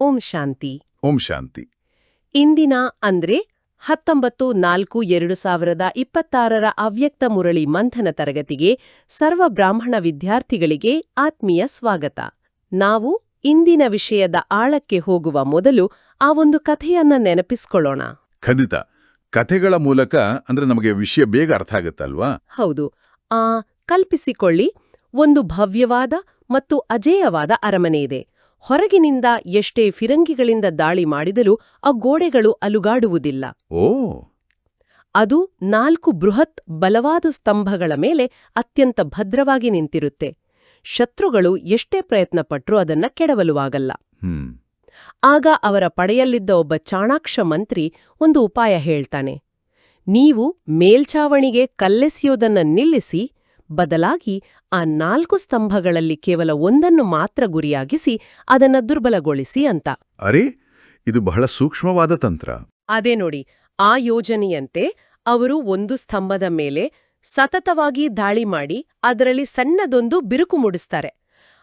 ಓಂ ಶಾಂತಿ. ಓಂ ಶಾಂತಿ. ಇಂದಿನ ಅಂದ್ರೆ 19/4/2026 ಅವ್ಯಕ್ತ ಮುರಳಿ ಮಂಥನ ತರಗತಿಗೆ ಸರ್ವ ಬ್ರಾಹ್ಮಣ ವಿದ್ಯಾರ್ಥಿಗಳಿಗೆ ಆತ್ಮೀಯ ಸ್ವಾಗತ. ನಾವು ಇಂದಿನ ವಿಷಯದ ಆಳಕ್ಕೆ ಹೋಗುವ ಮೊದಲು ಆ ಒಂದು ಕಥೆಯನ್ನ ನೆನಪಿಸ್ಕೊಳ್ಳೋಣ. ಖಂಡಿತ. ಕಥೆಗಳ ಮೂಲಕ ಅಂದ್ರೆ ನಮಗೆ ವಿಷಯ ಬೇಗ ಅರ್ಥ ಆಗುತ್ತಲ್ವಾ? ಹೌದು. ಕಲ್ಪಿಸಿಕೊಳ್ಳಿ, ಒಂದು ಭವ್ಯವಾದ ಮತ್ತು ಅಜೇಯವಾದ ಅರಮನೆ ಇದೆ. ಹೊರಗಿನಿಂದ ಎಷ್ಟೇ ಫಿರಂಗಿಗಳಿಂದ ದಾಳಿ ಮಾಡಿದರೂ ಆ ಗೋಡೆಗಳು ಅಲುಗಾಡುವುದಿಲ್ಲ. ಓ! ಅದು 4 ಬೃಹತ್ ಬಲವಾದ ಸ್ತಂಭಗಳ ಮೇಲೆ ಅತ್ಯಂತ ಭದ್ರವಾಗಿ ನಿಂತಿರುತ್ತೆ. ಶತ್ರುಗಳು ಎಷ್ಟೇ ಪ್ರಯತ್ನಪಟ್ರೂ ಅದನ್ನ ಕೆಡವಲುವಾಗಲ್ಲ. ಆಗ ಅವರ ಪಡೆಯಲ್ಲಿದ್ದ ಒಬ್ಬ ಚಾಣಾಕ್ಷ ಮಂತ್ರಿ ಒಂದು ಉಪಾಯ ಹೇಳ್ತಾನೆ. ನೀವು ಮೇಲ್ಛಾವಣಿಗೆ ಕಲ್ಲೆಸೆಯೋದನ್ನ ನಿಲ್ಲಿಸಿ, ಬದಲಾಗಿ ಆ 4 ಸ್ತಂಭಗಳಲ್ಲಿ ಕೇವಲ ಒಂದನ್ನು ಮಾತ್ರ ಗುರಿಯಾಗಿಸಿ ಅದನ್ನ ದುರ್ಬಲಗೊಳಿಸಿ ಅಂತ. ಅರೆ, ಇದು ಬಹಳ ಸೂಕ್ಷ್ಮವಾದ ತಂತ್ರ. ಅದೇ ನೋಡಿ, ಆ ಯೋಜನೆಯಂತೆ ಅವರು ಒಂದು ಸ್ತಂಭದ ಮೇಲೆ ಸತತವಾಗಿ ದಾಳಿ ಮಾಡಿ ಅದರಲ್ಲಿ ಸಣ್ಣದೊಂದು ಬಿರುಕು ಮೂಡಿಸ್ತಾರೆ.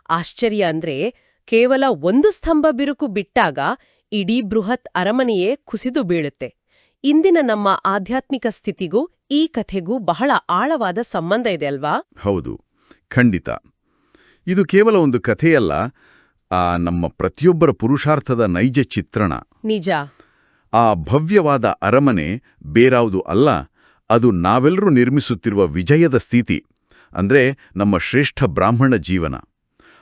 ಆಶ್ಚರ್ಯ ಅಂದ್ರೆ, ಕೇವಲ ಒಂದು ಸ್ತಂಭ ಬಿರುಕು ಬಿಟ್ಟಾಗ ಇಡೀ ಬೃಹತ್ ಅರಮನೆಯೇ ಕುಸಿದು ಬೀಳುತ್ತೆ. ಇಂದಿನ ನಮ್ಮ ಆಧ್ಯಾತ್ಮಿಕ ಸ್ಥಿತಿಗೂ ಈ ಕಥೆಗೂ ಬಹಳ ಆಳವಾದ ಸಂಬಂಧ ಇದೆ ಅಲ್ವಾ? ಹೌದು, ಖಂಡಿತ. ಇದು ಕೇವಲ ಒಂದು ಕಥೆಯಲ್ಲ, ನಮ್ಮ ಪ್ರತಿಯೊಬ್ಬರ ಪುರುಷಾರ್ಥದ ನೈಜ ಚಿತ್ರಣ. ನಿಜ. ಆ ಭವ್ಯವಾದ ಅರಮನೆ ಬೇರಾವುದು ಅಲ್ಲ, ಅದು ನಾವೆಲ್ಲರೂ ನಿರ್ಮಿಸುತ್ತಿರುವ ವಿಜಯದ ಸ್ಥಿತಿ, ಅಂದ್ರೆ ನಮ್ಮ ಶ್ರೇಷ್ಠ ಬ್ರಾಹ್ಮಣ ಜೀವನ.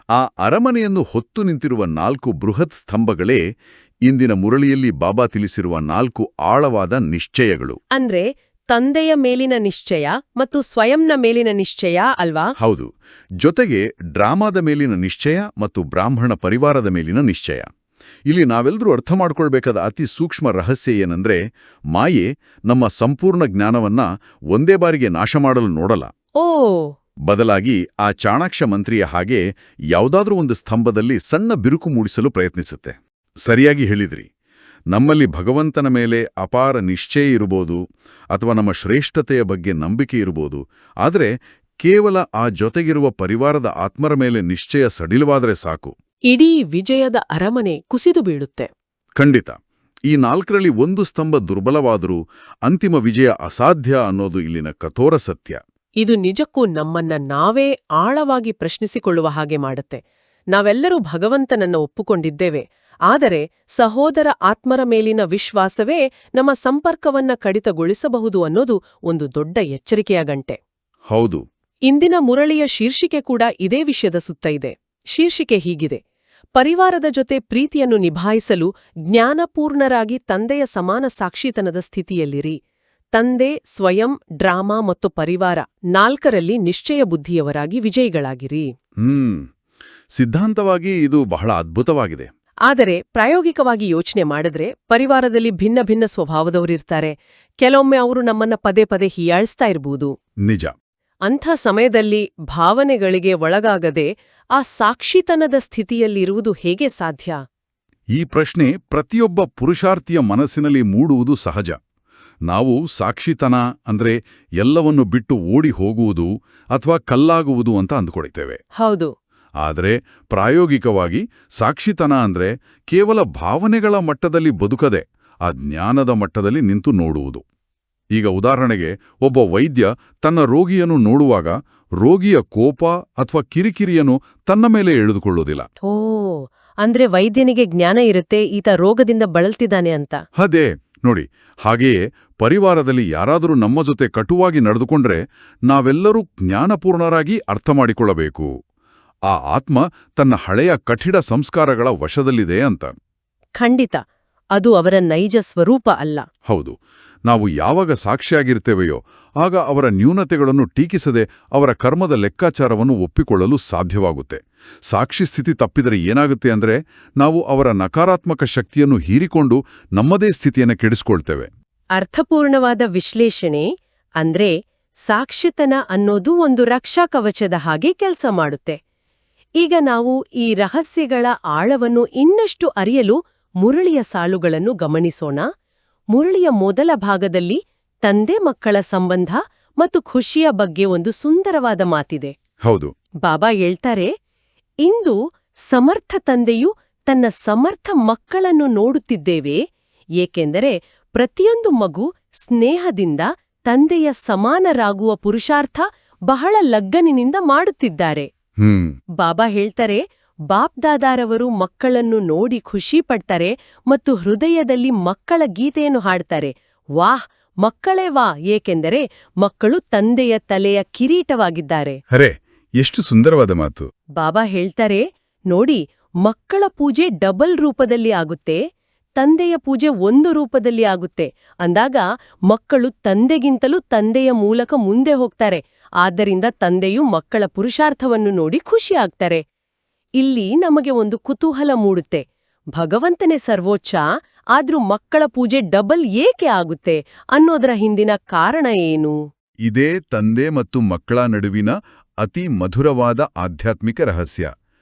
ಆ ಅರಮನೆಯನ್ನು ಹೊತ್ತು ನಿಂತಿರುವ 4 ಬೃಹತ್ ಸ್ತಂಭಗಳೇ ಇಂದಿನ ಮುರಳಿಯಲ್ಲಿ ಬಾಬಾ ತಿಳಿಸಿರುವ 4 ಆಳವಾದ ನಿಶ್ಚಯಗಳು. ಅಂದ್ರೆ ತಂದೆಯ ಮೇಲಿನ ನಿಶ್ಚಯ ಮತ್ತು ಸ್ವಯಂನ ಮೇಲಿನ ನಿಶ್ಚಯ ಅಲ್ವಾ? ಹೌದು. ಜೊತೆಗೆ ಡ್ರಾಮಾದ ಮೇಲಿನ ನಿಶ್ಚಯ ಮತ್ತು ಬ್ರಾಹ್ಮಣ ಪರಿವಾರದ ಮೇಲಿನ ನಿಶ್ಚಯ. ಇಲ್ಲಿ ನಾವೆಲ್ಲರೂ ಅರ್ಥ ಮಾಡ್ಕೊಳ್ಬೇಕಾದ ಅತಿ ಸೂಕ್ಷ್ಮ ರಹಸ್ಯ ಏನಂದ್ರೆ, ಮಾಯೆ ನಮ್ಮ ಸಂಪೂರ್ಣ ಜ್ಞಾನವನ್ನ ಒಂದೇ ಬಾರಿಗೆ ನಾಶ ಮಾಡಲು ನೋಡಲ್ಲ. ಓ! ಬದಲಾಗಿ ಆ ಚಾಣಾಕ್ಷ ಮಂತ್ರಿಯ ಹಾಗೆ ಯಾವುದಾದ್ರೂ ಒಂದು ಸ್ತಂಭದಲ್ಲಿ ಸಣ್ಣ ಬಿರುಕು ಮೂಡಿಸಲು ಪ್ರಯತ್ನಿಸುತ್ತೆ. ಸರಿಯಾಗಿ ಹೇಳಿದ್ರಿ. ನಮ್ಮಲ್ಲಿ ಭಗವಂತನ ಮೇಲೆ ಅಪಾರ ನಿಶ್ಚಯ ಇರಬಹುದು, ಅಥವಾ ನಮ್ಮ ಶ್ರೇಷ್ಠತೆಯ ಬಗ್ಗೆ ನಂಬಿಕೆ ಇರಬಹುದು. ಆದರೆ ಕೇವಲ ಆ ಜೊತೆಗಿರುವ ಪರಿವಾರದ ಆತ್ಮರ ಮೇಲೆ ನಿಶ್ಚಯ ಸಡಿಲವಾದರೆ ಸಾಕು, ಇಡೀ ವಿಜಯದ ಅರಮನೆ ಕುಸಿದು ಬೀಳುತ್ತೆ. ಖಂಡಿತ. ಈ 4ರಲ್ಲಿ ಒಂದು ಸ್ತಂಭ ದುರ್ಬಲವಾದರೂ ಅಂತಿಮ ವಿಜಯ ಅಸಾಧ್ಯ ಅನ್ನೋದು ಇಲ್ಲಿನ ಕಠೋರ ಸತ್ಯ. ಇದು ನಿಜಕ್ಕೂ ನಮ್ಮನ್ನ ನಾವೇ ಆಳವಾಗಿ ಪ್ರಶ್ನಿಸಿಕೊಳ್ಳುವ ಹಾಗೆ ಮಾಡುತ್ತೆ. ನಾವೆಲ್ಲರೂ ಭಗವಂತನನ್ನ ಒಪ್ಪುಕೊಂಡಿದ್ದೇವೆ, ಆದರೆ ಸಹೋದರ ಆತ್ಮರ ಮೇಲಿನ ವಿಶ್ವಾಸವೇ ನಮ್ಮ ಸಂಪರ್ಕವನ್ನ ಕಡಿತಗೊಳಿಸಬಹುದು ಅನ್ನೋದು ಒಂದು ದೊಡ್ಡ ಎಚ್ಚರಿಕೆಯ ಗಂಟೆ. ಹೌದು. ಇಂದಿನ ಮುರಳಿಯ ಶೀರ್ಷಿಕೆ ಕೂಡ ಇದೇ ವಿಷಯದ ಸುತ್ತ ಇದೆ. ಶೀರ್ಷಿಕೆ ಹೀಗಿದೆ: ಪರಿವಾರದ ಜೊತೆ ಪ್ರೀತಿಯನ್ನು ನಿಭಾಯಿಸಲು ಜ್ಞಾನಪೂರ್ಣರಾಗಿ ತಂದೆಯ ಸಮಾನ ಸಾಕ್ಷಿತನದ ಸ್ಥಿತಿಯಲ್ಲಿರಿ. ತಂದೆ, ಸ್ವಯಂ, ಡ್ರಾಮಾ ಮತ್ತು ಪರಿವಾರ 4ರಲ್ಲಿ ನಿಶ್ಚಯ ಬುದ್ಧಿಯವರಾಗಿ ವಿಜಯಿಗಳಾಗಿರಿ. ಸಿದ್ಧಾಂತವಾಗಿ ಇದು ಬಹಳ ಅದ್ಭುತವಾಗಿದೆ. ಆದರೆ ಪ್ರಾಯೋಗಿಕವಾಗಿ ಯೋಚನೆ ಮಾಡಿದ್ರೆ ಪರಿವಾರದಲ್ಲಿ ಭಿನ್ನ ಭಿನ್ನ ಸ್ವಭಾವದವರಿರ್ತಾರೆ. ಕೆಲವೊಮ್ಮೆ ಅವರು ನಮ್ಮನ್ನ ಪದೇ ಪದೇ ಹೀಯಾಳಿಸ್ತಾ ಇರಬಹುದು. ನಿಜ. ಅಂಥ ಸಮಯದಲ್ಲಿ ಭಾವನೆಗಳಿಗೆ ಒಳಗಾಗದೆ ಆ ಸಾಕ್ಷಿತನದ ಸ್ಥಿತಿಯಲ್ಲಿರುವುದು ಹೇಗೆ ಸಾಧ್ಯ? ಈ ಪ್ರಶ್ನೆ ಪ್ರತಿಯೊಬ್ಬ ಪುರುಷಾರ್ಥಿಯ ಮನಸ್ಸಿನಲ್ಲಿ ಮೂಡುವುದು ಸಹಜ. ನಾವು ಸಾಕ್ಷಿತನ ಅಂದ್ರೆ ಎಲ್ಲವನ್ನು ಬಿಟ್ಟು ಓಡಿ ಹೋಗುವುದು ಅಥವಾ ಕಲ್ಲಾಗುವುದು ಅಂತ ಅಂದುಕೊಳ್ತೇವೆ. ಹೌದು. ಆದರೆ ಪ್ರಾಯೋಗಿಕವಾಗಿ ಸಾಕ್ಷಿತನ ಅಂದ್ರೆ ಕೇವಲ ಭಾವನೆಗಳ ಮಟ್ಟದಲ್ಲಿ ಬದುಕದೆ ಆ ಜ್ಞಾನದ ಮಟ್ಟದಲ್ಲಿ ನಿಂತು ನೋಡುವುದು. ಈಗ ಉದಾಹರಣೆಗೆ, ಒಬ್ಬ ವೈದ್ಯ ತನ್ನ ರೋಗಿಯನ್ನು ನೋಡುವಾಗ ರೋಗಿಯ ಕೋಪ ಅಥವಾ ಕಿರಿಕಿರಿಯನ್ನು ತನ್ನ ಮೇಲೆ ಎಳೆದುಕೊಳ್ಳುವುದಿಲ್ಲ. ಓ, ಅಂದ್ರೆ ವೈದ್ಯನಿಗೆ ಜ್ಞಾನ ಇರುತ್ತೆ ಈತ ರೋಗದಿಂದ ಬಳಲ್ತಿದ್ದಾನೆ ಅಂತ. ಅದೇ ನೋಡಿ. ಹಾಗೆಯೇ ಪರಿವಾರದಲ್ಲಿ ಯಾರಾದರೂ ನಮ್ಮ ಜೊತೆ ಕಟುವಾಗಿ ನಡೆದುಕೊಂಡ್ರೆ ನಾವೆಲ್ಲರೂ ಜ್ಞಾನಪೂರ್ಣರಾಗಿ ಅರ್ಥ ಮಾಡಿಕೊಳ್ಳಬೇಕು, ಆ ಆತ್ಮ ತನ್ನ ಹಳೆಯ ಕಠಿಣ ಸಂಸ್ಕಾರಗಳ ವಶದಲ್ಲಿದೆ ಅಂತ. ಖಂಡಿತ. ಅದು ಅವರ ನೈಜ ಸ್ವರೂಪ ಅಲ್ಲ. ಹೌದು. ನಾವು ಯಾವಾಗ ಸಾಕ್ಷಿಯಾಗಿರ್ತೇವೆಯೋ ಆಗ ಅವರ ನ್ಯೂನತೆಗಳನ್ನು ಟೀಕಿಸದೆ ಅವರ ಕರ್ಮದ ಲೆಕ್ಕಾಚಾರವನ್ನು ಒಪ್ಪಿಕೊಳ್ಳಲು ಸಾಧ್ಯವಾಗುತ್ತೆ. ಸಾಕ್ಷಿ ಸ್ಥಿತಿ ತಪ್ಪಿದರೆ ಏನಾಗುತ್ತೆ ಅಂದ್ರೆ, ನಾವು ಅವರ ನಕಾರಾತ್ಮಕ ಶಕ್ತಿಯನ್ನು ಹೀರಿಕೊಂಡು ನಮ್ಮದೇ ಸ್ಥಿತಿಯನ್ನು ಕೆಡಿಸ್ಕೊಳ್ತೇವೆ. ಅರ್ಥಪೂರ್ಣವಾದ ವಿಶ್ಲೇಷಣೆ ಅಂದ್ರೆ ಸಾಕ್ಷಿತನ ಅನ್ನೋದು ಒಂದು ರಕ್ಷಾ ಕವಚದ ಹಾಗೆ ಕೆಲಸ ಮಾಡುತ್ತೆ. ಈಗ ನಾವು ಈ ರಹಸ್ಯಗಳ ಆಳವನ್ನು ಇನ್ನಷ್ಟು ಅರಿಯಲು ಮುರಳಿಯ ಸಾಲುಗಳನ್ನು ಗಮನಿಸೋಣ. ಮುರಳಿಯ ಮೊದಲ ಭಾಗದಲ್ಲಿ ತಂದೆ ಮಕ್ಕಳ ಸಂಬಂಧ ಮತ್ತು ಖುಷಿಯ ಬಗ್ಗೆ ಒಂದು ಸುಂದರವಾದ ಮಾತಿದೆ. ಹೌದು. ಬಾಬಾ ಹೇಳ್ತಾರೆ, ಇಂದು ಸಮರ್ಥ ತಂದೆಯು ತನ್ನ ಸಮರ್ಥ ಮಕ್ಕಳನ್ನು ನೋಡುತ್ತಿದ್ದೇವೆ, ಏಕೆಂದರೆ ಪ್ರತಿಯೊಂದು ಮಗು ಸ್ನೇಹದಿಂದ ತಂದೆಯ ಸಮಾನರಾಗುವ ಪುರುಷಾರ್ಥ ಬಹಳ ಲಗ್ಗನಿನಿಂದ ಮಾಡುತ್ತಿದ್ದಾರೆ. ಬಾಬಾ ಹೇಳ್ತಾರೆ, ಬಾಪ್ದಾದಾರವರು ಮಕ್ಕಳನ್ನು ನೋಡಿ ಖುಷಿ ಪಡ್ತಾರೆ ಮತ್ತು ಹೃದಯದಲ್ಲಿ ಮಕ್ಕಳ ಗೀತೆಯನ್ನು ಹಾಡ್ತಾರೆ. ವಾಹ್, ಮಕ್ಕಳೇ ವಾ, ಏಕೆಂದರೆ ಮಕ್ಕಳು ತಂದೆಯ ತಲೆಯ ಕಿರೀಟವಾಗಿದ್ದಾರೆ. ಅರೆ, ಎಷ್ಟು ಸುಂದರವಾದ ಮಾತು. ಬಾಬಾ ಹೇಳ್ತಾರೆ, ನೋಡಿ, ಮಕ್ಕಳ ಪೂಜೆ ಡಬಲ್ ರೂಪದಲ್ಲಿ ಆಗುತ್ತೆ, ತಂದೆಯ ಪೂಜೆ ಒಂದು ರೂಪದಲ್ಲಿ ಆಗುತ್ತೆ. ಅಂದಾಗ ಮಕ್ಕಳು ತಂದೆಗಿಂತಲೂ ತಂದೆಯ ಮೂಲಕ ಮುಂದೆ ಹೋಗ್ತಾರೆ. ಆದ್ದರಿಂದ ತಂದೆಯು ಮಕ್ಕಳ ಪುರುಷಾರ್ಥವನ್ನು ನೋಡಿ ಖುಷಿಯಾಗ್ತಾರೆ. ಇಲ್ಲಿ ನಮಗೆ ಒಂದು ಕುತೂಹಲ ಮೂಡುತ್ತೆ. ಭಗವಂತನೇ ಸರ್ವೋಚ್ಚ, ಆದ್ರೂ ಮಕ್ಕಳ ಪೂಜೆ ಡಬಲ್ ಏಕೆ ಆಗುತ್ತೆ ಅನ್ನೋದರ ಹಿಂದಿನ ಕಾರಣ ಏನು? ಇದೇ ತಂದೆ ಮತ್ತು ಮಕ್ಕಳ ನಡುವಿನ ಅತಿ ಮಧುರವಾದ ಆಧ್ಯಾತ್ಮಿಕ ರಹಸ್ಯ.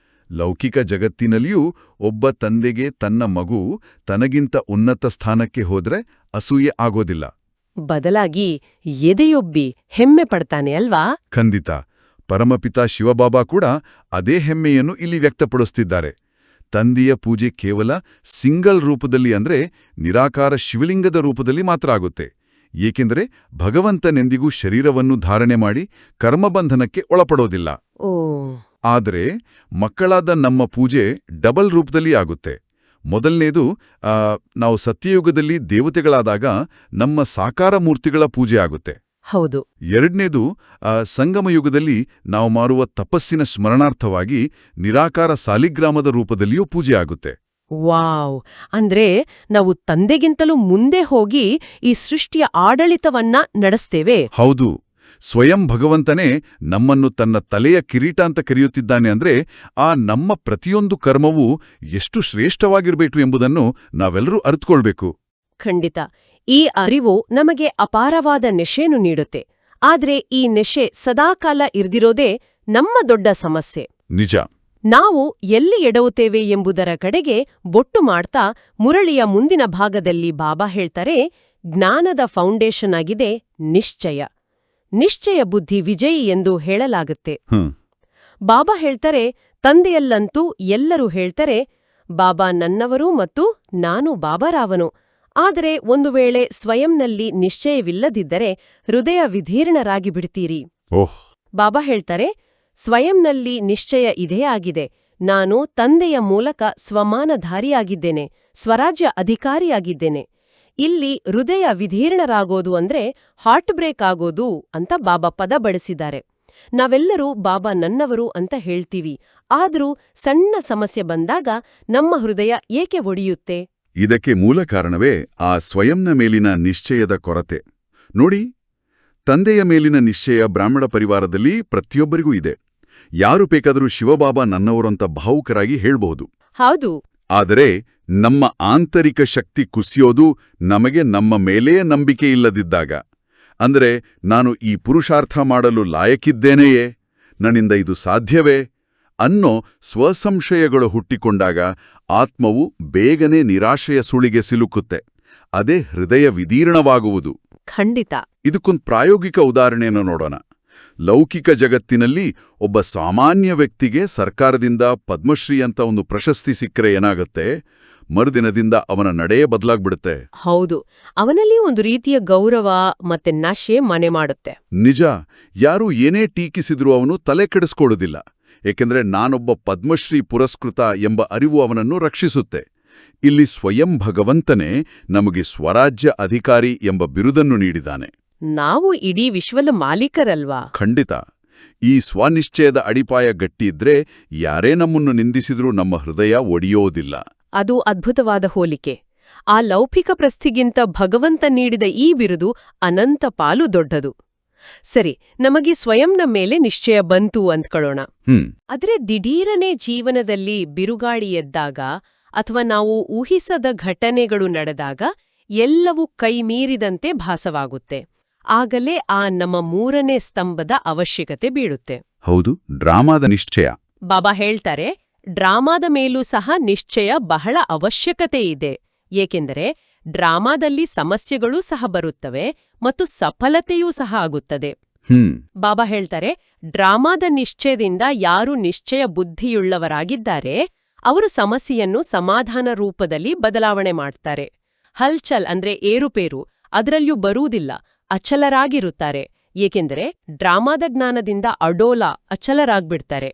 ಲೌಕಿಕ ಜಗತ್ತಿನಲ್ಲಿಯೂ ಒಬ್ಬ ತಂದೆಗೆ ತನ್ನ ಮಗು ತನಗಿಂತ ಉನ್ನತ ಸ್ಥಾನಕ್ಕೆ ಹೋದ್ರೆ ಅಸೂಯೆ ಆಗೋದಿಲ್ಲ. ಬದಲಾಗಿ ಎದೆಯೊಬ್ಬಿ ಹೆಮ್ಮೆ ಪಡ್ತಾನೆ ಅಲ್ವಾ? ಖಂಡಿತ. ಪರಮಪಿತ ಶಿವಬಾಬಾ ಕೂಡ ಅದೇ ಹೆಮ್ಮೆಯನ್ನು ಇಲ್ಲಿ ವ್ಯಕ್ತಪಡಿಸುತ್ತಿದ್ದಾರೆ. ತಂದೆಯ ಪೂಜೆ ಕೇವಲ ಸಿಂಗಲ್ ರೂಪದಲ್ಲಿ, ಅಂದ್ರೆ ನಿರಾಕಾರ ಶಿವಲಿಂಗದ ರೂಪದಲ್ಲಿ ಮಾತ್ರ ಆಗುತ್ತೆ. ಏಕೆಂದರೆ ಭಗವಂತನೆಂದಿಗೂ ಶರೀರವನ್ನು ಧಾರಣೆ ಮಾಡಿ ಕರ್ಮಬಂಧನಕ್ಕೆ ಒಳಪಡೋದಿಲ್ಲ. ಆದರೆ ಮಕ್ಕಳಾದ ನಮ್ಮ ಪೂಜೆ ಡಬಲ್ ರೂಪದಲ್ಲಿ ಆಗುತ್ತೆ. ಮೊದಲನೇದು, ನಾವು ಸತ್ಯಯುಗದಲ್ಲಿ ದೇವತೆಗಳಾದಾಗ ನಮ್ಮ ಸಾಕಾರ ಮೂರ್ತಿಗಳ ಪೂಜೆ ಆಗುತ್ತೆ. ಹೌದು. ಎರಡನೇದು, ಸಂಗಮಯುಗದಲ್ಲಿ ನಾವು ಮಾಡುವ ತಪಸ್ಸಿನ ಸ್ಮರಣಾರ್ಥವಾಗಿ ನಿರಾಕಾರ ಸಾಲಿಗ್ರಾಮದ ರೂಪದಲ್ಲಿಯೂ ಪೂಜೆ ಆಗುತ್ತೆ. ವಾವ್! ಅಂದ್ರೆ ನಾವು ತಂದೆಗಿಂತಲೂ ಮುಂದೆ ಹೋಗಿ ಈ ಸೃಷ್ಟಿಯ ಆಡಳಿತವನ್ನ ನಡೆಸ್ತೇವೆ. ಹೌದು. ಸ್ವಯಂ ಭಗವಂತನೇ ನಮ್ಮನ್ನು ತನ್ನ ತಲೆಯ ಕಿರೀಟ ಅಂತ ಕರೆಯುತ್ತಿದ್ದಾನೆ. ಅಂದ್ರೆ ಆ ನಮ್ಮ ಪ್ರತಿಯೊಂದು ಕರ್ಮವೂ ಎಷ್ಟು ಶ್ರೇಷ್ಠವಾಗಿರಬೇಕು ಎಂಬುದನ್ನು ನಾವೆಲ್ಲರೂ ಅರಿತುಕೊಳ್ಬೇಕು. ಖಂಡಿತ. ಈ ಅರಿವು ನಮಗೆ ಅಪಾರವಾದ ನೆಶೆಯನ್ನು ನೀಡುತ್ತೆ. ಆದ್ರೆ ಈ ನೆಶೆ ಸದಾಕಾಲ ಇರ್ದಿರೋದೇ ನಮ್ಮ ದೊಡ್ಡ ಸಮಸ್ಯೆ. ನಿಜ. ನಾವು ಎಲ್ಲಿ ಎಡವುತ್ತೇವೆ ಎಂಬುದರ ಕಡೆಗೆ ಬೊಟ್ಟು ಮಾಡ್ತಾ ಮುರಳಿಯ ಮುಂದಿನ ಭಾಗದಲ್ಲಿ ಬಾಬಾ ಹೇಳ್ತಾರೆ, ಜ್ಞಾನದ ಫೌಂಡೇಶನ್ ಆಗಿದೆ ನಿಶ್ಚಯ. ನಿಶ್ಚಯ ಬುದ್ಧಿ ವಿಜಯಿ ಎಂದು ಹೇಳಲಾಗುತ್ತೆ. ಬಾಬಾ ಹೇಳ್ತಾರೆ, ತಂದೆಯಲ್ಲಂತೂ ಎಲ್ಲರೂ ಹೇಳ್ತಾರೆ, ಬಾಬಾ ನನ್ನವರು ಮತ್ತು ನಾನು ಬಾಬಾರಾವನು. ಆದರೆ ಒಂದು ವೇಳೆ ಸ್ವಯಂನಲ್ಲಿ ನಿಶ್ಚಯವಿಲ್ಲದಿದ್ದರೆ ಹೃದಯ ವಿಧೀರ್ಣರಾಗಿ ಬಿಡ್ತೀರಿ. ಬಾಬಾ ಹೇಳ್ತಾರೆ, ಸ್ವಯಂನಲ್ಲಿ ನಿಶ್ಚಯ ಇದೇ ಆಗಿದೆ. ನಾನು ತಂದೆಯ ಮೂಲಕ ಸ್ವಮಾನಧಾರಿಯಾಗಿದ್ದೇನೆ, ಸ್ವರಾಜ್ಯ ಅಧಿಕಾರಿಯಾಗಿದ್ದೇನೆ. ಇಲ್ಲಿ ಹೃದಯ ವಿಧೀರ್ಣರಾಗೋದು ಅಂದ್ರೆ ಹಾರ್ಟ್ ಬ್ರೇಕ್ ಆಗೋದು ಅಂತ ಬಾಬಾ ಪದ ಬಳಸಿದ್ದಾರೆ. ನಾವೆಲ್ಲರೂ ಬಾಬಾ ನನ್ನವರು ಅಂತ ಹೇಳ್ತೀವಿ, ಆದ್ರೂ ಸಣ್ಣ ಸಮಸ್ಯೆ ಬಂದಾಗ ನಮ್ಮ ಹೃದಯ ಏಕೆ ಒಡೆಯುತ್ತೆ? ಇದಕ್ಕೆ ಮೂಲ ಕಾರಣವೇ ಆ ಸ್ವಯಂನ ಮೇಲಿನ ನಿಶ್ಚಯದ ಕೊರತೆ. ನೋಡಿ, ತಂದೆಯ ಮೇಲಿನ ನಿಶ್ಚಯ ಬ್ರಾಹ್ಮಣ ಪರಿವಾರದಲ್ಲಿ ಪ್ರತಿಯೊಬ್ಬರಿಗೂ ಇದೆ. ಯಾರು ಬೇಕಾದರೂ ಶಿವಬಾಬಾ ನನ್ನವರಂತ ಭಾವುಕರಾಗಿ ಹೇಳ್ಬಹುದು. ಹೌದು. ಆದರೆ ನಮ್ಮ ಆಂತರಿಕ ಶಕ್ತಿ ಕುಸಿಯೋದು ನಮಗೆ ನಮ್ಮ ಮೇಲೇ ನಂಬಿಕೆ ಇಲ್ಲದಿದ್ದಾಗ. ಅಂದರೆ, ನಾನು ಈ ಪುರುಷಾರ್ಥ ಮಾಡಲು ಲಾಯಕ್ಕಿದ್ದೇನೆಯೇ, ನನ್ನಿಂದ ಇದು ಸಾಧ್ಯವೇ ಅನ್ನೋ ಸ್ವಸಂಶಯಗಳು ಹುಟ್ಟಿಕೊಂಡಾಗ ಆತ್ಮವು ಬೇಗನೆ ನಿರಾಶೆಯ ಸುಳಿಗೆ ಸಿಲುಕುತ್ತೆ. ಅದೇ ಹೃದಯ ವಿದೀರ್ಣವಾಗುವುದು. ಖಂಡಿತ. ಇದಕ್ಕೊಂದು ಪ್ರಾಯೋಗಿಕ ಉದಾಹರಣೆಯನ್ನು ನೋಡೋಣ. ಲೌಕಿಕ ಜಗತ್ತಿನಲ್ಲಿ ಒಬ್ಬ ಸಾಮಾನ್ಯ ವ್ಯಕ್ತಿಗೆ ಸರ್ಕಾರದಿಂದ ಪದ್ಮಶ್ರೀ ಅಂತ ಒಂದು ಪ್ರಶಸ್ತಿ ಸಿಕ್ಕರೆ ಏನಾಗುತ್ತೆ? ಮರುದಿನದಿಂದ ಅವನ ನಡೆಯೇ ಬದಲಾಗ್ಬಿಡುತ್ತೆ. ಹೌದು. ಅವನಲ್ಲಿ ಒಂದು ರೀತಿಯ ಗೌರವ ಮತ್ತೆ ನಶೆ ಮನೆ ಮಾಡುತ್ತೆ. ನಿಜ. ಯಾರು ಏನೇ ಟೀಕಿಸಿದ್ರೂ ಅವನು ತಲೆ ಕೆಡಿಸ್ಕೊಳ್ಳೋದಿಲ್ಲ. ಏಕೆಂದ್ರೆ ನಾನೊಬ್ಬ ಪದ್ಮಶ್ರೀ ಪುರಸ್ಕೃತ ಎಂಬ ಅರಿವು ಅವನನ್ನು ರಕ್ಷಿಸುತ್ತೆ. ಇಲ್ಲಿ ಸ್ವಯಂ ಭಗವಂತನೇ ನಮಗೆ ಸ್ವರಾಜ್ಯ ಅಧಿಕಾರಿ ಎಂಬ ಬಿರುದನ್ನು ನೀಡಿದ್ದಾನೆ. ನಾವು ಇಡೀ ವಿಶ್ವದ ಮಾಲೀಕರಲ್ವಾ? ಖಂಡಿತ. ಈ ಸ್ವನಿಶ್ಚಯದ ಅಡಿಪಾಯ ಗಟ್ಟಿಯಿದ್ರೆ ಯಾರೇ ನಮ್ಮನ್ನು ನಿಂದಿಸಿದ್ರೂ ನಮ್ಮ ಹೃದಯ ಒಡೆಯೋದಿಲ್ಲ. ಅದು ಅದ್ಭುತವಾದ ಹೋಲಿಕೆ. ಆ ಲೌಕಿಕ ಪ್ರಸ್ಥಿಗಿಂತ ಭಗವಂತ ನೀಡಿದ ಈ ಬಿರುದು ಅನಂತ ಪಾಲು ದೊಡ್ಡದು. ಸರಿ, ನಮಗೆ ಸ್ವಯಂನ ಮೇಲೆ ನಿಶ್ಚಯ ಬಂತು ಅಂದ್ಕೊಳ್ಳೋಣ. ಆದ್ರೆ ದಿಢೀರನೆ ಜೀವನದಲ್ಲಿ ಬಿರುಗಾಳಿ ಎದ್ದಾಗ ಅಥವಾ ನಾವು ಊಹಿಸದ ಘಟನೆಗಳು ನಡೆದಾಗ ಎಲ್ಲವೂ ಕೈಮೀರಿದಂತೆ ಭಾಸವಾಗುತ್ತೆ. ಆಗಲೇ ಆ ನಮ್ಮ ಮೂರನೇ ಸ್ತಂಭದ ಅವಶ್ಯಕತೆ ಬೀಳುತ್ತೆ. ಹೌದು, ಡ್ರಾಮಾದ ನಿಶ್ಚಯ. ಬಾಬಾ ಹೇಳ್ತಾರೆ, ಡ್ರಾಮಾದ ಮೇಲೂ ಸಹ ನಿಶ್ಚಯ ಬಹಳ ಅವಶ್ಯಕತೆ ಇದೆ. ಏಕೆಂದರೆ ಡ್ರಾಮಾದಲ್ಲಿ ಸಮಸ್ಯೆಗಳೂ ಸಹ ಬರುತ್ತವೆ ಮತ್ತು ಸಫಲತೆಯೂ ಸಹ ಆಗುತ್ತದೆ. ಬಾಬಾ ಹೇಳ್ತಾರೆ, ಡ್ರಾಮಾದ ನಿಶ್ಚಯದಿಂದ ಯಾರು ನಿಶ್ಚಯ ಬುದ್ಧಿಯುಳ್ಳವರಾಗಿದ್ದಾರೆ ಅವರು ಸಮಸ್ಯೆಯನ್ನು ಸಮಾಧಾನ ರೂಪದಲ್ಲಿ ಬದಲಾವಣೆ ಮಾಡ್ತಾರೆ. ಹಲ್ಚಲ್ ಅಂದ್ರೆ ಏರುಪೇರು ಅದರಲ್ಲೂ ಬರುವುದಿಲ್ಲ, ಅಚಲರಾಗಿರುತ್ತಾರೆ. ಏಕೆಂದರೆ ಡ್ರಾಮಾದ ಜ್ಞಾನದಿಂದ ಅಚಲರಾಗ್ಬಿಡ್ತಾರೆ.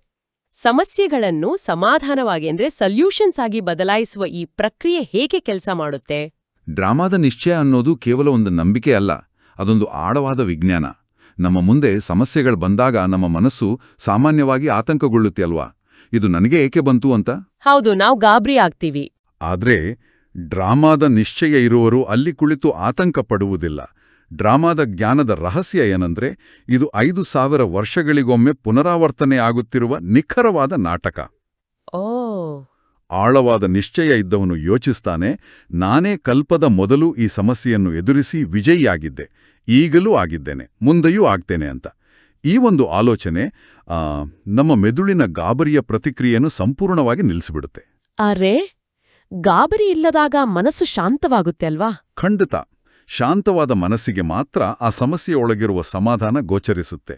ಸಮಸ್ಯೆಗಳನ್ನು ಸಮಾಧಾನವಾಗಿ ಅಂದ್ರೆ ಸಲ್ಯೂಷನ್ಸ್ ಆಗಿ ಬದಲಾಯಿಸುವ ಈ ಪ್ರಕ್ರಿಯೆ ಹೇಗೆ ಕೆಲಸ ಮಾಡುತ್ತೆ? ಡ್ರಾಮಾದ ನಿಶ್ಚಯ ಅನ್ನೋದು ಕೇವಲ ಒಂದು ನಂಬಿಕೆ ಅಲ್ಲ, ಅದೊಂದು ಆಳವಾದ ವಿಜ್ಞಾನ. ನಮ್ಮ ಮುಂದೆ ಸಮಸ್ಯೆಗಳು ಬಂದಾಗ ನಮ್ಮ ಮನಸ್ಸು ಸಾಮಾನ್ಯವಾಗಿ ಆತಂಕಗೊಳ್ಳುತ್ತೆ ಅಲ್ವಾ, ಇದು ನನಗೆ ಏಕೆ ಬಂತು ಅಂತ. ಹೌದು, ನಾವು ಗಾಬರಿ ಆಗ್ತೀವಿ. ಆದ್ರೆ ಡ್ರಾಮಾದ ನಿಶ್ಚಯ ಇರುವವರು ಅಲ್ಲಿ ಕುಳಿತು ಆತಂಕ ಪಡುವುದಿಲ್ಲ. ಡ್ರಾಮಾದ ಜ್ಞಾನದ ರಹಸ್ಯ ಏನಂದ್ರೆ ಇದು 5000 ವರ್ಷಗಳಿಗೊಮ್ಮೆ ಪುನರಾವರ್ತನೆ ಆಗುತ್ತಿರುವ ನಿಖರವಾದ ನಾಟಕ. ಓ, ಆಳವಾದ ನಿಶ್ಚಯ ಇದ್ದವನು ಯೋಚಿಸ್ತಾನೆ, ನಾನೇ ಕಲ್ಪದ ಮೊದಲು ಈ ಸಮಸ್ಯೆಯನ್ನು ಎದುರಿಸಿ ವಿಜಯಿಯಾಗಿದ್ದೆ, ಈಗಲೂ ಆಗಿದ್ದೇನೆ, ಮುಂದೆಯೂ ಆಗ್ತೇನೆ ಅಂತ. ಈ ಒಂದು ಆಲೋಚನೆ ನಮ್ಮ ಮೆದುಳಿನ ಗಾಬರಿಯ ಪ್ರತಿಕ್ರಿಯೆಯನ್ನು ಸಂಪೂರ್ಣವಾಗಿ ನಿಲ್ಲಿಸಿಬಿಡುತ್ತೆ. ಅರೆ, ಗಾಬರಿ ಇಲ್ಲದಾಗ ಮನಸ್ಸು ಶಾಂತವಾಗುತ್ತೆ ಅಲ್ವಾ? ಖಂಡಿತ. ಶಾಂತವಾದ ಮನಸ್ಸಿಗೆ ಮಾತ್ರ ಆ ಸಮಸ್ಯೆಯೊಳಗಿರುವ ಸಮಾಧಾನ ಗೋಚರಿಸುತ್ತೆ.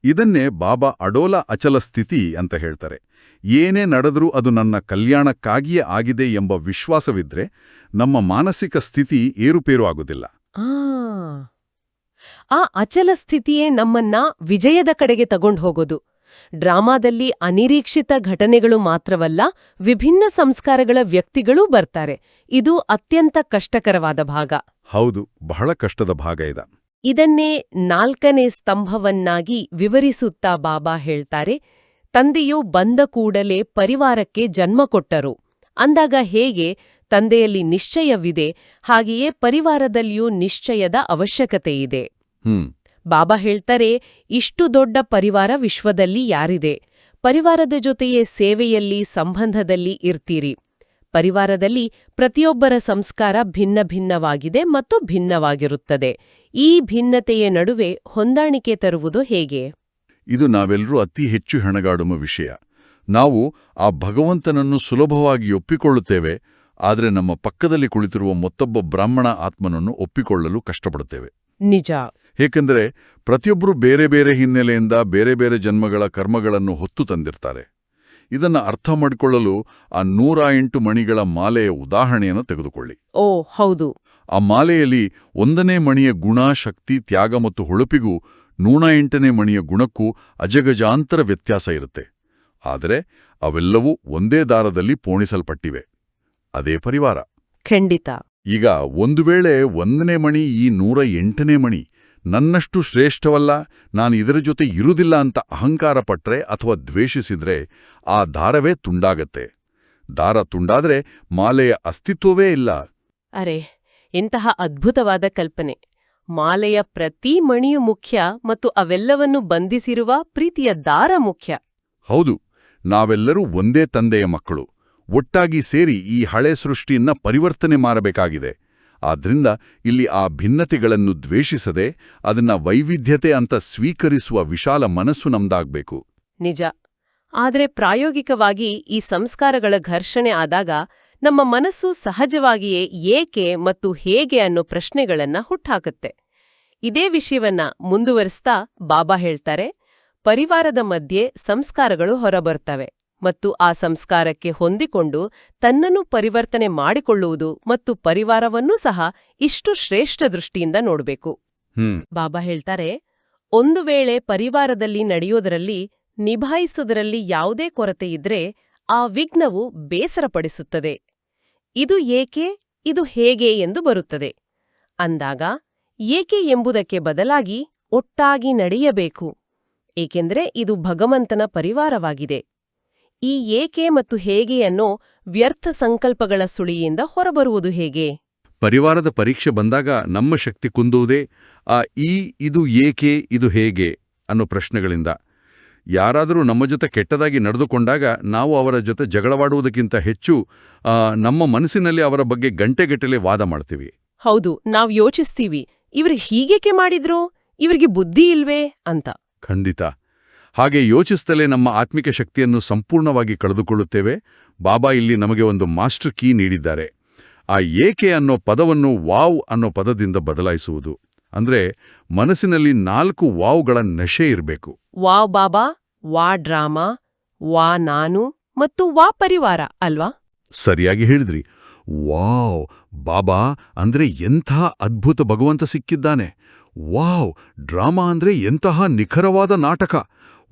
ಇದನ್ನೇ ಬಾಬಾ ಅಡೋಲ ಅಚಲ ಸ್ಥಿತಿ ಅಂತ ಹೇಳ್ತಾರೆ. ಏನೇ ನಡೆದರೂ ಅದು ನನ್ನ ಕಲ್ಯಾಣಕ್ಕಾಗಿಯೇ ಆಗಿದೆ ಎಂಬ ವಿಶ್ವಾಸವಿದ್ರೆ ನಮ್ಮ ಮಾನಸಿಕ ಸ್ಥಿತಿ ಏರುಪೇರು ಆಗುವುದಿಲ್ಲ. ಆ ಅಚಲ ಸ್ಥಿತಿಯೇ ನಮ್ಮನ್ನ ವಿಜಯದ ಕಡೆಗೆ ತಗೊಂಡು ಹೋಗೋದು. ಡ್ರಾಮಾದಲ್ಲಿ ಅನಿರೀಕ್ಷಿತ ಘಟನೆಗಳು ಮಾತ್ರವಲ್ಲ, ವಿಭಿನ್ನ ಸಂಸ್ಕಾರಗಳ ವ್ಯಕ್ತಿಗಳೂ ಬರ್ತಾರೆ. ಇದು ಅತ್ಯಂತ ಕಷ್ಟಕರವಾದ ಭಾಗ. ಹೌದು, ಬಹಳ ಕಷ್ಟದ ಭಾಗ ಇದೆ. ಇದನ್ನೇ 4ನೇ ಸ್ತಂಭವನ್ನಾಗಿ ವಿವರಿಸುತ್ತಾ ಬಾಬಾ ಹೇಳ್ತಾರೆ, ತಂದೆಯು ಬಂದ ಕೂಡಲೇ ಪರಿವಾರಕ್ಕೆ ಜನ್ಮ ಕೊಟ್ಟರು ಅಂದಾಗ ಹೇಗೆ ತಂದೆಯಲ್ಲಿ ನಿಶ್ಚಯವಿದೆ, ಹಾಗೆಯೇ ಪರಿವಾರದಲ್ಲಿಯೂ ನಿಶ್ಚಯದ ಅವಶ್ಯಕತೆಯಿದೆ. ಬಾಬಾ ಹೇಳ್ತಾರೆ, ಇಷ್ಟು ದೊಡ್ಡ ಪರಿವಾರ ವಿಶ್ವದಲ್ಲಿ ಯಾರಿದೆ? ಪರಿವಾರದ ಜೊತೆಯೇ ಸೇವೆಯಲ್ಲಿ, ಸಂಬಂಧದಲ್ಲಿ ಇರ್ತೀರಿ. ಪರಿವಾರದಲ್ಲಿ ಪ್ರತಿಯೊಬ್ಬರ ಸಂಸ್ಕಾರ ಭಿನ್ನ ಭಿನ್ನವಾಗಿದೆ ಮತ್ತು ಭಿನ್ನವಾಗಿರುತ್ತದೆ. ಈ ಭಿನ್ನತೆಯ ನಡುವೆ ಹೊಂದಾಣಿಕೆ ತರುವುದು ಹೇಗೆ? ಇದು ನಾವೆಲ್ಲರೂ ಅತಿ ಹೆಚ್ಚು ಹೆಣಗಾಡುವ ವಿಷಯ. ನಾವು ಆ ಭಗವಂತನನ್ನು ಸುಲಭವಾಗಿ ಒಪ್ಪಿಕೊಳ್ಳುತ್ತೇವೆ, ಆದರೆ ನಮ್ಮ ಪಕ್ಕದಲ್ಲಿ ಕುಳಿತಿರುವ ಮತ್ತೊಬ್ಬ ಬ್ರಾಹ್ಮಣ ಆತ್ಮನನ್ನು ಒಪ್ಪಿಕೊಳ್ಳಲು ಕಷ್ಟಪಡುತ್ತೇವೆ. ನಿಜ. ಏಕೆಂದರೆ ಪ್ರತಿಯೊಬ್ಬರೂ ಬೇರೆ ಬೇರೆ ಹಿನ್ನೆಲೆಯಿಂದ ಬೇರೆ ಬೇರೆ ಜನ್ಮಗಳ ಕರ್ಮಗಳನ್ನು ಹೊತ್ತು ತಂದಿರ್ತಾರೆ. ಇದನ್ನು ಅರ್ಥ ಮಾಡಿಕೊಳ್ಳಲು ಆ 108 ಮಣಿಗಳ ಮಾಲೆಯ ಉದಾಹರಣೆಯನ್ನು ತೆಗೆದುಕೊಳ್ಳಿ. ಓ ಹೌದು. ಆ ಮಾಲೆಯಲ್ಲಿ 1ನೇ ಮಣಿಯ ಗುಣ, ಶಕ್ತಿ, ತ್ಯಾಗ ಮತ್ತು ಹೊಳಪಿಗೂ 108ನೇ ಮಣಿಯ ಗುಣಕ್ಕೂ ಅಜಗಜಾಂತರ ವ್ಯತ್ಯಾಸ ಇರುತ್ತೆ. ಆದರೆ ಅವೆಲ್ಲವೂ ಒಂದೇ ದಾರದಲ್ಲಿ ಪೋಣಿಸಲ್ಪಟ್ಟಿವೆ. ಅದೇ ಪರಿವಾರ. ಖಂಡಿತ. ಈಗ ಒಂದು ವೇಳೆ 1ನೇ ಮಣಿ ಈ 108ನೇ ಮಣಿ ನನ್ನಷ್ಟು ಶ್ರೇಷ್ಠವಲ್ಲ, ನಾನು ಇದರ ಜೊತೆ ಇರುವುದಿಲ್ಲ ಅಂತ ಅಹಂಕಾರ ಪಟ್ರೆ ಅಥವಾ ದ್ವೇಷಿಸಿದ್ರೆ ಆ ದಾರವೇ ತುಂಡಾಗತ್ತೆ. ದಾರ ತುಂಡಾದ್ರೆ ಮಾಲೆಯ ಅಸ್ತಿತ್ವವೇ ಇಲ್ಲ. ಅರೆ, ಇಂತಹ ಅದ್ಭುತವಾದ ಕಲ್ಪನೆ! ಮಾಲೆಯ ಪ್ರತಿ ಮಣಿಯು ಮುಖ್ಯ ಮತ್ತು ಅವೆಲ್ಲವನ್ನು ಬಂಧಿಸಿರುವ ಪ್ರೀತಿಯ ದಾರ ಮುಖ್ಯ. ಹೌದು, ನಾವೆಲ್ಲರೂ ಒಂದೇ ತಂದೆಯ ಮಕ್ಕಳು. ಒಟ್ಟಾಗಿ ಸೇರಿ ಈ ಹಳೆ ಸೃಷ್ಟಿಯನ್ನ ಪರಿವರ್ತನೆ ಮಾಡಬೇಕಾಗಿದೆ. ಆದ್ರಿಂದ ಇಲ್ಲಿ ಆ ಭಿನ್ನತೆಗಳನ್ನು ದ್ವೇಷಿಸದೆ ಅದನ್ನ ವೈವಿಧ್ಯತೆ ಅಂತ ಸ್ವೀಕರಿಸುವ ವಿಶಾಲ ಮನಸ್ಸು ನಮ್ದಾಗ್ಬೇಕು. ನಿಜ. ಆದರೆ ಪ್ರಾಯೋಗಿಕವಾಗಿ ಈ ಸಂಸ್ಕಾರಗಳ ಘರ್ಷಣೆ ಆದಾಗ ನಮ್ಮ ಮನಸ್ಸು ಸಹಜವಾಗಿಯೇ ಏಕೆ ಮತ್ತು ಹೇಗೆ ಅನ್ನೋ ಪ್ರಶ್ನೆಗಳನ್ನ ಹುಟ್ಟಾಕತ್ತೆ. ಇದೇ ವಿಷಯವನ್ನ ಮುಂದುವರಿಸ್ತಾ ಬಾಬಾ ಹೇಳ್ತಾರೆ, ಪರಿವಾರದ ಮಧ್ಯೆ ಸಂಸ್ಕಾರಗಳು ಹೊರಬರ್ತವೆ ಮತ್ತು ಆ ಸಂಸ್ಕಾರಕ್ಕೆ ಹೊಂದಿಕೊಂಡು ತನ್ನನ್ನು ಪರಿವರ್ತನೆ ಮಾಡಿಕೊಳ್ಳುವುದು ಮತ್ತು ಪರಿವಾರವನ್ನೂ ಸಹ ಇಷ್ಟು ಶ್ರೇಷ್ಠ ದೃಷ್ಟಿಯಿಂದ ನೋಡಬೇಕು. ಬಾಬಾ ಹೇಳ್ತಾರೆ, ಒಂದು ವೇಳೆ ಪರಿವಾರದಲ್ಲಿ ನಡೆಯೋದರಲ್ಲಿ ನಿಭಾಯಿಸುವುದರಲ್ಲಿ ಯಾವುದೇ ಕೊರತೆ ಇದ್ರೆ ಆ ವಿಘ್ನವು ಬೇಸರಪಡಿಸುತ್ತದೆ. ಇದು ಏಕೆ, ಇದು ಹೇಗೆ ಎಂದು ಬರುತ್ತದೆ. ಅಂದಾಗ ಏಕೆ ಎಂಬುದಕ್ಕೆ ಬದಲಾಗಿ ಒಟ್ಟಾಗಿ ನಡೆಯಬೇಕು, ಏಕೆಂದರೆ ಇದು ಭಗವಂತನ ಪರಿವಾರವಾಗಿದೆ. ಈ ಏಕೆ ಮತ್ತು ಹೇಗೆ ಅನ್ನೋ ವ್ಯರ್ಥ ಸಂಕಲ್ಪಗಳ ಸುಳಿಯಿಂದ ಹೊರಬರುವುದು ಹೇಗೆ? ಪರಿವಾರದ ಪರೀಕ್ಷೆ ಬಂದಾಗ ನಮ್ಮ ಶಕ್ತಿ ಕುಂದುವುದೇ ಇದು ಏಕೆ, ಇದು ಹೇಗೆ ಅನ್ನೋ ಪ್ರಶ್ನೆಗಳಿಂದ. ಯಾರಾದರೂ ನಮ್ಮ ಜೊತೆ ಕೆಟ್ಟದಾಗಿ ನಡೆದುಕೊಂಡಾಗ ನಾವು ಅವರ ಜೊತೆ ಜಗಳವಾಡುವುದಕ್ಕಿಂತ ಹೆಚ್ಚು ನಮ್ಮ ಮನಸ್ಸಿನಲ್ಲಿ ಅವರ ಬಗ್ಗೆ ಗಂಟೆಗಟ್ಟಲೆ ವಾದ ಮಾಡ್ತೀವಿ. ಹೌದು, ನಾವು ಯೋಚಿಸ್ತೀವಿ, ಇವ್ರು ಹೀಗೇಕೆ ಮಾಡಿದ್ರು, ಇವ್ರಿಗೆ ಬುದ್ಧಿ ಇಲ್ವೇ ಅಂತ. ಖಂಡಿತ. ಹಾಗೆ ಯೋಚಿಸ್ತಲೇ ನಮ್ಮ ಆತ್ಮಿಕ ಶಕ್ತಿಯನ್ನು ಸಂಪೂರ್ಣವಾಗಿ ಕಳೆದುಕೊಳ್ಳುತ್ತೇವೆ. ಬಾಬಾ ಇಲ್ಲಿ ನಮಗೆ ಒಂದು ಮಾಸ್ಟರ್ ಕೀ ನೀಡಿದ್ದಾರೆ. ಆ ಏಕೆ ಅನ್ನೋ ಪದವನ್ನು ವಾವ್ ಅನ್ನೋ ಪದದಿಂದ ಬದಲಾಯಿಸುವುದು. ಅಂದ್ರೆ ಮನಸ್ಸಿನಲ್ಲಿ 4 ವಾವ್ಗಳ ನಶೆ ಇರಬೇಕು. ವಾವ್ ಬಾಬಾ, ವಾ ಡ್ರಾಮಾ, ವಾ ನಾನು ಮತ್ತು ವಾ ಪರಿವಾರ ಅಲ್ವಾ? ಸರಿಯಾಗಿ ಹೇಳಿದ್ರಿ. ವಾವ್, ಬಾಬಾ ಅಂದ್ರೆ ಎಂಥ ಅದ್ಭುತ ಭಗವಂತ ಸಿಕ್ಕಿದ್ದಾನೆ. ವಾವ್, ಡ್ರಾಮಾ ಅಂದ್ರೆ ಎಂತಹ ನಿಖರವಾದ ನಾಟಕ.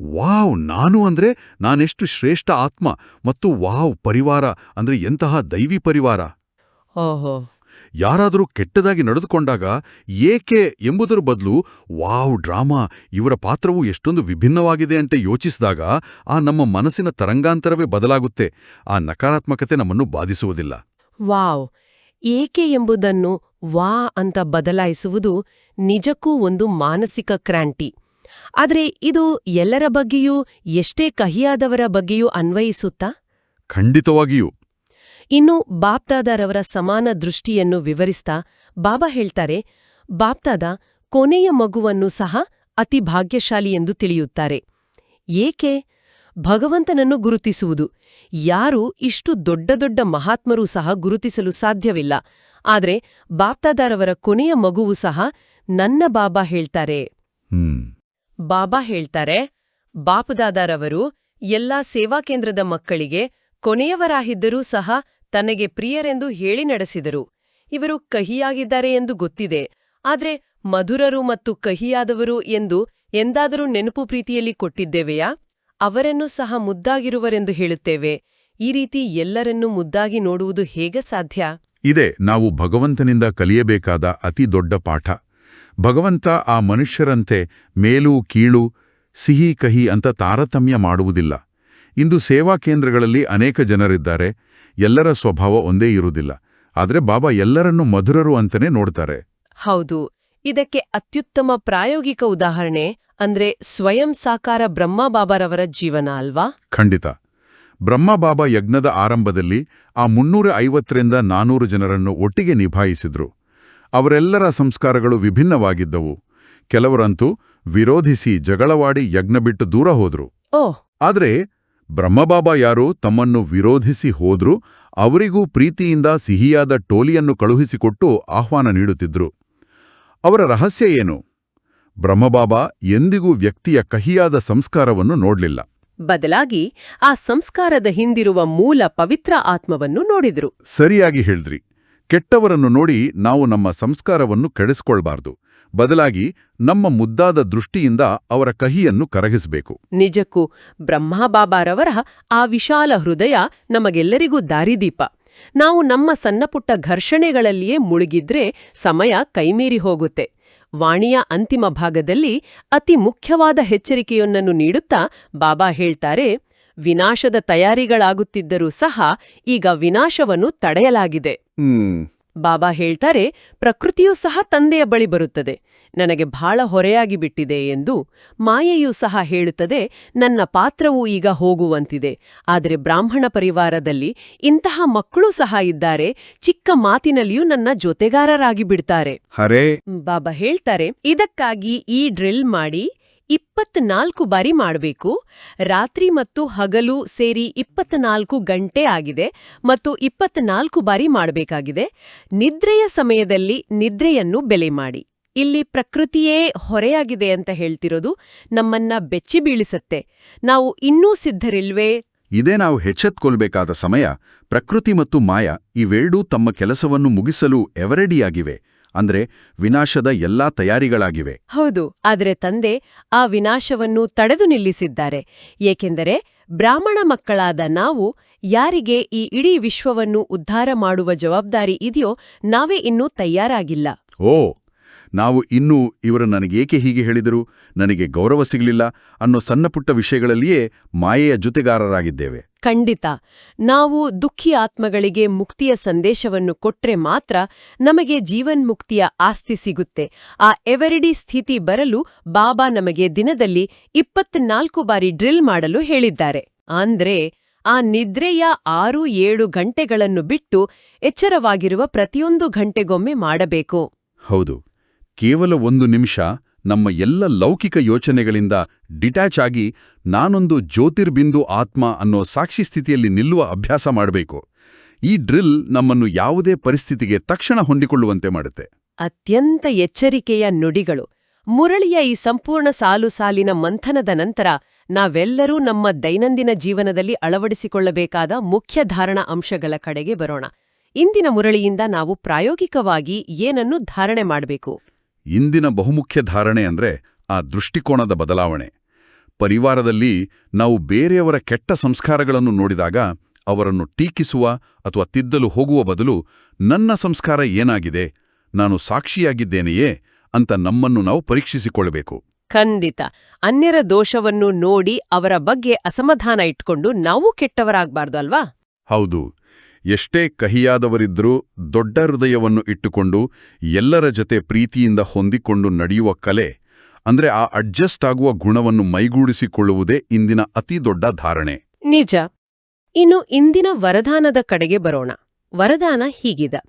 ವಾವ್, ನಾನು ಅಂದ್ರೆ ನಾನೆಷ್ಟು ಶ್ರೇಷ್ಠ ಆತ್ಮ. ಮತ್ತು ವಾವ್, ಪರಿವಾರ ಅಂದ್ರೆ ಎಂತಹ ದೈವಿ ಪರಿವಾರ. ಓಹೋ. ಯಾರಾದರೂ ಕೆಟ್ಟದಾಗಿ ನಡೆದುಕೊಂಡಾಗ ಏಕೆ ಎಂಬುದರ ಬದಲು ವಾವ್, ಡ್ರಾಮಾ, ಇವರ ಪಾತ್ರವು ಎಷ್ಟೊಂದು ವಿಭಿನ್ನವಾಗಿದೆ ಅಂತ ಯೋಚಿಸಿದಾಗ ಆ ನಮ್ಮ ಮನಸ್ಸಿನ ತರಂಗಾಂತರವೇ ಬದಲಾಗುತ್ತೆ. ಆ ನಕಾರಾತ್ಮಕತೆ ನಮ್ಮನ್ನು ಬಾಧಿಸುವುದಿಲ್ಲ. ವಾವ್, ಏಕೆ ಎಂಬುದನ್ನು ವಾ ಅಂತ ಬದಲಾಯಿಸುವುದು ನಿಜಕ್ಕೂ ಒಂದು ಮಾನಸಿಕ ಕ್ರಾಂತಿ. ಆದರೆ ಇದು ಎಲ್ಲರ ಬಗ್ಗೆಯೂ, ಎಷ್ಟೇ ಕಹಿಯಾದವರ ಬಗ್ಗೆಯೂ ಅನ್ವಯಿಸುತ್ತಾ? ಖಂಡಿತವಾಗಿಯೂ. ಇನ್ನು ಬಾಪ್ದಾದರವರ ಸಮಾನ ದೃಷ್ಟಿಯನ್ನು ವಿವರಿಸ್ತಾ ಬಾಬಾ ಹೇಳ್ತಾರೆ, ಬಾಪ್ದಾದ ಕೊನೆಯ ಮಗುವನ್ನು ಸಹ ಅತಿ ಭಾಗ್ಯಶಾಲಿ ಎಂದು ತಿಳಿಯುತ್ತಾರೆ. ಏಕೆ? ಭಗವಂತನನ್ನು ಗುರುತಿಸುವುದು ಯಾರು ಇಷ್ಟು ದೊಡ್ಡ ದೊಡ್ಡ ಮಹಾತ್ಮರೂ ಸಹ ಗುರುತಿಸಲು ಸಾಧ್ಯವಿಲ್ಲ. ಆದರೆ ಬಾಪ್ದಾದರವರ ಕೊನೆಯ ಮಗುವು ಸಹ ನನ್ನ ಬಾಬಾ ಹೇಳ್ತಾರೆ. ಬಾಬಾ ಹೇಳ್ತಾರೆ, ಬಾಪ್ದಾದರವರು ಎಲ್ಲಾ ಸೇವಾ ಕೇಂದ್ರದ ಮಕ್ಕಳಿಗೆ ಕೊನೆಯವರಾಗಿದ್ದರೂ ಸಹ ತನಗೆ ಪ್ರಿಯರೆಂದು ಹೇಳಿ ನಡೆಸಿದರು. ಇವರು ಕಹಿಯಾಗಿದ್ದಾರೆ ಎಂದು ಗೊತ್ತಿದೆ, ಆದ್ರೆ ಮಧುರರು ಮತ್ತು ಕಹಿಯಾದವರು ಎಂದು ಎಂದಾದರೂ ನೆನಪು ಪ್ರೀತಿಯಲ್ಲಿ ಕೊಟ್ಟಿದ್ದೇವೆಯಾ? ಅವರನ್ನು ಸಹ ಮುದ್ದಾಗಿರುವರೆಂದು ಹೇಳುತ್ತೇವೆ. ಈ ರೀತಿ ಎಲ್ಲರನ್ನೂ ಮುದ್ದಾಗಿ ನೋಡುವುದು ಹೇಗೆ ಸಾಧ್ಯ? ಇದೇ ನಾವು ಭಗವಂತನಿಂದ ಕಲಿಯಬೇಕಾದ ಅತಿ ದೊಡ್ಡ ಪಾಠ. ಭಗವಂತ ಆ ಮನುಷ್ಯರಂತೆ ಮೇಲು ಕೀಳು, ಸಿಹಿ ಕಹಿ ಅಂತ ತಾರತಮ್ಯ ಮಾಡುವುದಿಲ್ಲ. ಇಂದು ಸೇವಾ ಕೇಂದ್ರಗಳಲ್ಲಿ ಅನೇಕ ಜನರಿದ್ದಾರೆ, ಎಲ್ಲರ ಸ್ವಭಾವ ಒಂದೇ ಇರುವುದಿಲ್ಲ. ಆದರೆ ಬಾಬಾ ಎಲ್ಲರನ್ನೂ ಮಧುರರು ಅಂತಲೇ ನೋಡ್ತಾರೆ. ಹೌದು. ಇದಕ್ಕೆ ಅತ್ಯುತ್ತಮ ಪ್ರಾಯೋಗಿಕ ಉದಾಹರಣೆ ಅಂದ್ರೆ ಸ್ವಯಂ ಸಾಕಾರ ಬ್ರಹ್ಮಬಾಬಾರವರ ಜೀವನ ಅಲ್ವಾ? ಖಂಡಿತ. ಬ್ರಹ್ಮಬಾಬಾ ಯಜ್ಞದ ಆರಂಭದಲ್ಲಿ ಆ 350ರಿಂದ 400 ಜನರನ್ನು ಒಟ್ಟಿಗೆ ನಿಭಾಯಿಸಿದ್ರು. ಅವರೆಲ್ಲರ ಸಂಸ್ಕಾರಗಳು ವಿಭಿನ್ನವಾಗಿದ್ದವು. ಕೆಲವರಂತೂ ವಿರೋಧಿಸಿ ಜಗಳವಾಡಿ ಯಜ್ಞ ಬಿಟ್ಟು ದೂರ ಹೋದ್ರು. ಆದರೆ ಬ್ರಹ್ಮಬಾಬಾ ಯಾರು ತಮ್ಮನ್ನು ವಿರೋಧಿಸಿ ಹೋದ್ರೂ ಅವರಿಗೂ ಪ್ರೀತಿಯಿಂದ ಸಿಹಿಯಾದ ಟೋಲಿಯನ್ನು ಕಳುಹಿಸಿಕೊಟ್ಟು ಆಹ್ವಾನ ನೀಡುತ್ತಿದ್ರು. ಅವರ ರಹಸ್ಯ ಏನು? ಬ್ರಹ್ಮಬಾಬಾ ಎಂದಿಗೂ ವ್ಯಕ್ತಿಯ ಕಹಿಯಾದ ಸಂಸ್ಕಾರವನ್ನು ನೋಡ್ಲಿಲ್ಲ. ಬದಲಾಗಿ ಆ ಸಂಸ್ಕಾರದ ಹಿಂದಿರುವ ಮೂಲ ಪವಿತ್ರ ಆತ್ಮವನ್ನು ನೋಡಿದ್ರು. ಸರಿಯಾಗಿ ಹೇಳಿದ್ರಿ. ಕೆಟ್ಟವರನ್ನು ನೋಡಿ ನಾವು ನಮ್ಮ ಸಂಸ್ಕಾರವನ್ನು ಕೆಡಿಸ್ಕೊಳ್ಬಾರ್ದು. ಬದಲಾಗಿ ನಮ್ಮ ಮುದ್ದಾದ ದೃಷ್ಟಿಯಿಂದ ಅವರ ಕಹಿಯನ್ನು ಕರಗಿಸಬೇಕು. ನಿಜಕ್ಕೂ ಬ್ರಹ್ಮಬಾಬಾರವರ ಆ ವಿಶಾಲ ಹೃದಯ ನಮಗೆಲ್ಲರಿಗೂ ದಾರಿದೀಪ. ನಾವು ನಮ್ಮ ಸಣ್ಣಪುಟ್ಟ ಘರ್ಷಣೆಗಳಲ್ಲಿಯೇ ಮುಳುಗಿದ್ರೆ ಸಮಯ ಕೈಮೀರಿ ಹೋಗುತ್ತೆ. ವಾಣಿಯ ಅಂತಿಮ ಭಾಗದಲ್ಲಿ ಅತಿ ಮುಖ್ಯವಾದ ಎಚ್ಚರಿಕೆಯೊಂದನ್ನು ನೀಡುತ್ತಾ ಬಾಬಾ ಹೇಳ್ತಾರೆ, ವಿನಾಶದ ತಯಾರಿಗಳಾಗುತ್ತಿದ್ದರೂ ಸಹ ಈಗ ವಿನಾಶವನ್ನು ತಡೆಯಲಾಗಿದೆ. ಬಾಬಾ ಹೇಳ್ತಾರೆ, ಪ್ರಕೃತಿಯೂ ಸಹ ತಂದೆಯ ಬಳಿ ಬರುತ್ತದೆ, ನನಗೆ ಬಹಳ ಹೊರೆಯಾಗಿ ಬಿಟ್ಟಿದೆ ಎಂದು. ಮಾಯೆಯೂ ಸಹ ಹೇಳುತ್ತದೆ, ನನ್ನ ಪಾತ್ರವೂ ಈಗ ಹೋಗುವಂತಿದೆ. ಆದರೆ ಬ್ರಾಹ್ಮಣ ಪರಿವಾರದಲ್ಲಿ ಇಂತಹ ಮಕ್ಕಳೂ ಸಹ ಇದ್ದಾರೆ, ಚಿಕ್ಕ ಮಾತಿನಲ್ಲಿಯೂ ನನ್ನ ಜೊತೆಗಾರರಾಗಿ ಬಿಡ್ತಾರೆ. ಬಾಬಾ ಹೇಳ್ತಾರೆ, ಇದಕ್ಕಾಗಿ ಈ ಡ್ರಿಲ್ ಮಾಡಿ 24 ಬಾರಿ ಮಾಡಬೇಕು. ರಾತ್ರಿ ಮತ್ತು ಹಗಲು ಸೇರಿ 24 ಗಂಟೆ ಆಗಿದೆ ಮತ್ತು 24 ಬಾರಿ ಮಾಡಬೇಕಾಗಿದೆ. ನಿದ್ರೆಯ ಸಮಯದಲ್ಲಿ ನಿದ್ರೆಯನ್ನು ಬೆಲೆ ಮಾಡಿ. ಇಲ್ಲಿ ಪ್ರಕೃತಿಯೇ ಹೊರೆಯಾಗಿದೆ ಅಂತ ಹೇಳ್ತಿರೋದು ನಮ್ಮನ್ನ ಬೆಚ್ಚಿ ಬೀಳಿಸತ್ತೆ. ನಾವು ಇನ್ನೂ ಸಿದ್ಧರಿಲ್ವೇ? ಇದೇ ನಾವು ಎಚ್ಚೆತ್ತುಕೊಳ್ಬೇಕಾದ ಸಮಯ. ಪ್ರಕೃತಿ ಮತ್ತು ಮಾಯಾ ಇವೆರಡೂ ತಮ್ಮ ಕೆಲಸವನ್ನು ಮುಗಿಸಲು ಎವರೆಡಿಯಾಗಿವೆ. ಅಂದ್ರೆ ವಿನಾಶದ ಎಲ್ಲಾ ತಯಾರಿಗಳಾಗಿವೆ. ಹೌದು. ಆದರೆ ತಂದೆ ಆ ವಿನಾಶವನ್ನು ತಡೆದು ನಿಲ್ಲಿಸಿದ್ದಾರೆ. ಏಕೆಂದರೆ ಬ್ರಾಹ್ಮಣ ಮಕ್ಕಳಾದ ನಾವು ಯಾರಿಗೆ ಈ ಇಡೀ ವಿಶ್ವವನ್ನು ಉದ್ಧಾರ ಮಾಡುವ ಜವಾಬ್ದಾರಿ ಇದೆಯೋ ನಾವೇ ಇನ್ನೂ ತಯಾರಾಗಿಲ್ಲ. ನಾವು ಇನ್ನೂ ಇವರು ನನಗೇಕೆ ಹೀಗೆ ಹೇಳಿದರು, ನನಗೆ ಗೌರವ ಸಿಗಲಿಲ್ಲ ಅನ್ನೋ ಸಣ್ಣಪುಟ್ಟ ವಿಷಯಗಳಲ್ಲಿಯೇ ಮಾಯೆಯ ಜೊತೆಗಾರರಾಗಿದ್ದೇವೆ. ಖಂಡಿತ. ನಾವು ದುಃಖಿ ಆತ್ಮಗಳಿಗೆ ಮುಕ್ತಿಯ ಸಂದೇಶವನ್ನು ಕೊಟ್ರೆ ಮಾತ್ರ ನಮಗೆ ಜೀವನ್ಮುಕ್ತಿಯ ಆಸ್ತಿ ಸಿಗುತ್ತೆ. ಆ ಎವರಿಡಿ ಸ್ಥಿತಿ ಬರಲು ಬಾಬಾ ನಮಗೆ ದಿನದಲ್ಲಿ 24 ಬಾರಿ ಡ್ರಿಲ್ ಮಾಡಲು ಹೇಳಿದ್ದಾರೆ. ಅಂದ್ರೆ ಆ ನಿದ್ರೆಯ 6-7 ಗಂಟೆಗಳನ್ನು ಬಿಟ್ಟು ಎಚ್ಚರವಾಗಿರುವ ಪ್ರತಿಯೊಂದು ಗಂಟೆಗೊಮ್ಮೆ ಮಾಡಬೇಕು. ಹೌದು. ಕೇವಲ 1 ನಿಮಿಷ ನಮ್ಮ ಎಲ್ಲ ಲೌಕಿಕ ಯೋಚನೆಗಳಿಂದ ಡಿಟ್ಯಾಚ್ ಆಗಿ ನಾನೊಂದು ಜ್ಯೋತಿರ್ಬಿಂದು ಆತ್ಮ ಅನ್ನೋ ಸಾಕ್ಷಿ ಸ್ಥಿತಿಯಲ್ಲಿ ನಿಲ್ಲುವ ಅಭ್ಯಾಸ ಮಾಡಬೇಕು. ಈ ಡ್ರಿಲ್ ನಮ್ಮನ್ನು ಯಾವುದೇ ಪರಿಸ್ಥಿತಿಗೆ ತಕ್ಷಣ ಹೊಂದಿಕೊಳ್ಳುವಂತೆ ಮಾಡುತ್ತೆ. ಅತ್ಯಂತ ಎಚ್ಚರಿಕೆಯ ನುಡಿಗಳು. ಮುರಳಿಯ ಈ ಸಂಪೂರ್ಣ ಸಾಲಿನ ಮಂಥನದ ನಂತರ ನಾವೆಲ್ಲರೂ ನಮ್ಮ ದೈನಂದಿನ ಜೀವನದಲ್ಲಿ ಅಳವಡಿಸಿಕೊಳ್ಳಬೇಕಾದ ಮುಖ್ಯ ಧಾರಣಾ ಅಂಶಗಳ ಕಡೆಗೆ ಬರೋಣ. ಇಂದಿನ ಮುರಳಿಯಿಂದ ನಾವು ಪ್ರಾಯೋಗಿಕವಾಗಿ ಏನನ್ನು ಧಾರಣೆ ಮಾಡಬೇಕು? ಇಂದಿನ ಬಹುಮುಖ್ಯ ಧಾರಣೆ ಅಂದ್ರೆ ಆ ದೃಷ್ಟಿಕೋನದ ಬದಲಾವಣೆ. ಪರಿವಾರದಲ್ಲಿ ನಾವು ಬೇರೆಯವರ ಕೆಟ್ಟ ಸಂಸ್ಕಾರಗಳನ್ನು ನೋಡಿದಾಗ ಅವರನ್ನು ಟೀಕಿಸುವ ಅಥವಾ ತಿದ್ದಲು ಹೋಗುವ ಬದಲು ನನ್ನ ಸಂಸ್ಕಾರ ಏನಾಗಿದೆ, ನಾನು ಸಾಕ್ಷಿಯಾಗಿದ್ದೇನೆಯೇ ಅಂತ ನಮ್ಮನ್ನು ನಾವು ಪರೀಕ್ಷಿಸಿಕೊಳ್ಳಬೇಕು. ಖಂಡಿತ. ಅನ್ಯರ ದೋಷವನ್ನು ನೋಡಿ ಅವರ ಬಗ್ಗೆ ಅಸಮಾಧಾನ ಇಟ್ಕೊಂಡು ನಾವು ಕೆಟ್ಟವರಾಗಬಾರ್ದು ಅಲ್ವಾ? ಹೌದು. ಎಷ್ಟೇ ಕಹಿಯಾದವರಿದ್ರೂ ದೊಡ್ಡ ಹೃದಯವನ್ನು ಇಟ್ಟುಕೊಂಡು ಎಲ್ಲರ ಜೊತೆ ಪ್ರೀತಿಯಿಂದ ಹೊಂದಿಕೊಂಡು ನಡೆಯುವ ಕಲೆ ಅಂದ್ರೆ ಆ ಅಡ್ಜಸ್ಟ್ ಆಗುವ ಗುಣವನ್ನು ಮೈಗೂಡಿಸಿಕೊಳ್ಳುವುದೇ ಇಂದಿನ ಅತಿ ದೊಡ್ಡ ಧಾರಣೆ. ನಿಜ. ಇನ್ನು ಇಂದಿನ ವರದಾನದ ಕಡೆಗೆ ಬರೋಣ. ವರದಾನ ಹೀಗಿದೆ: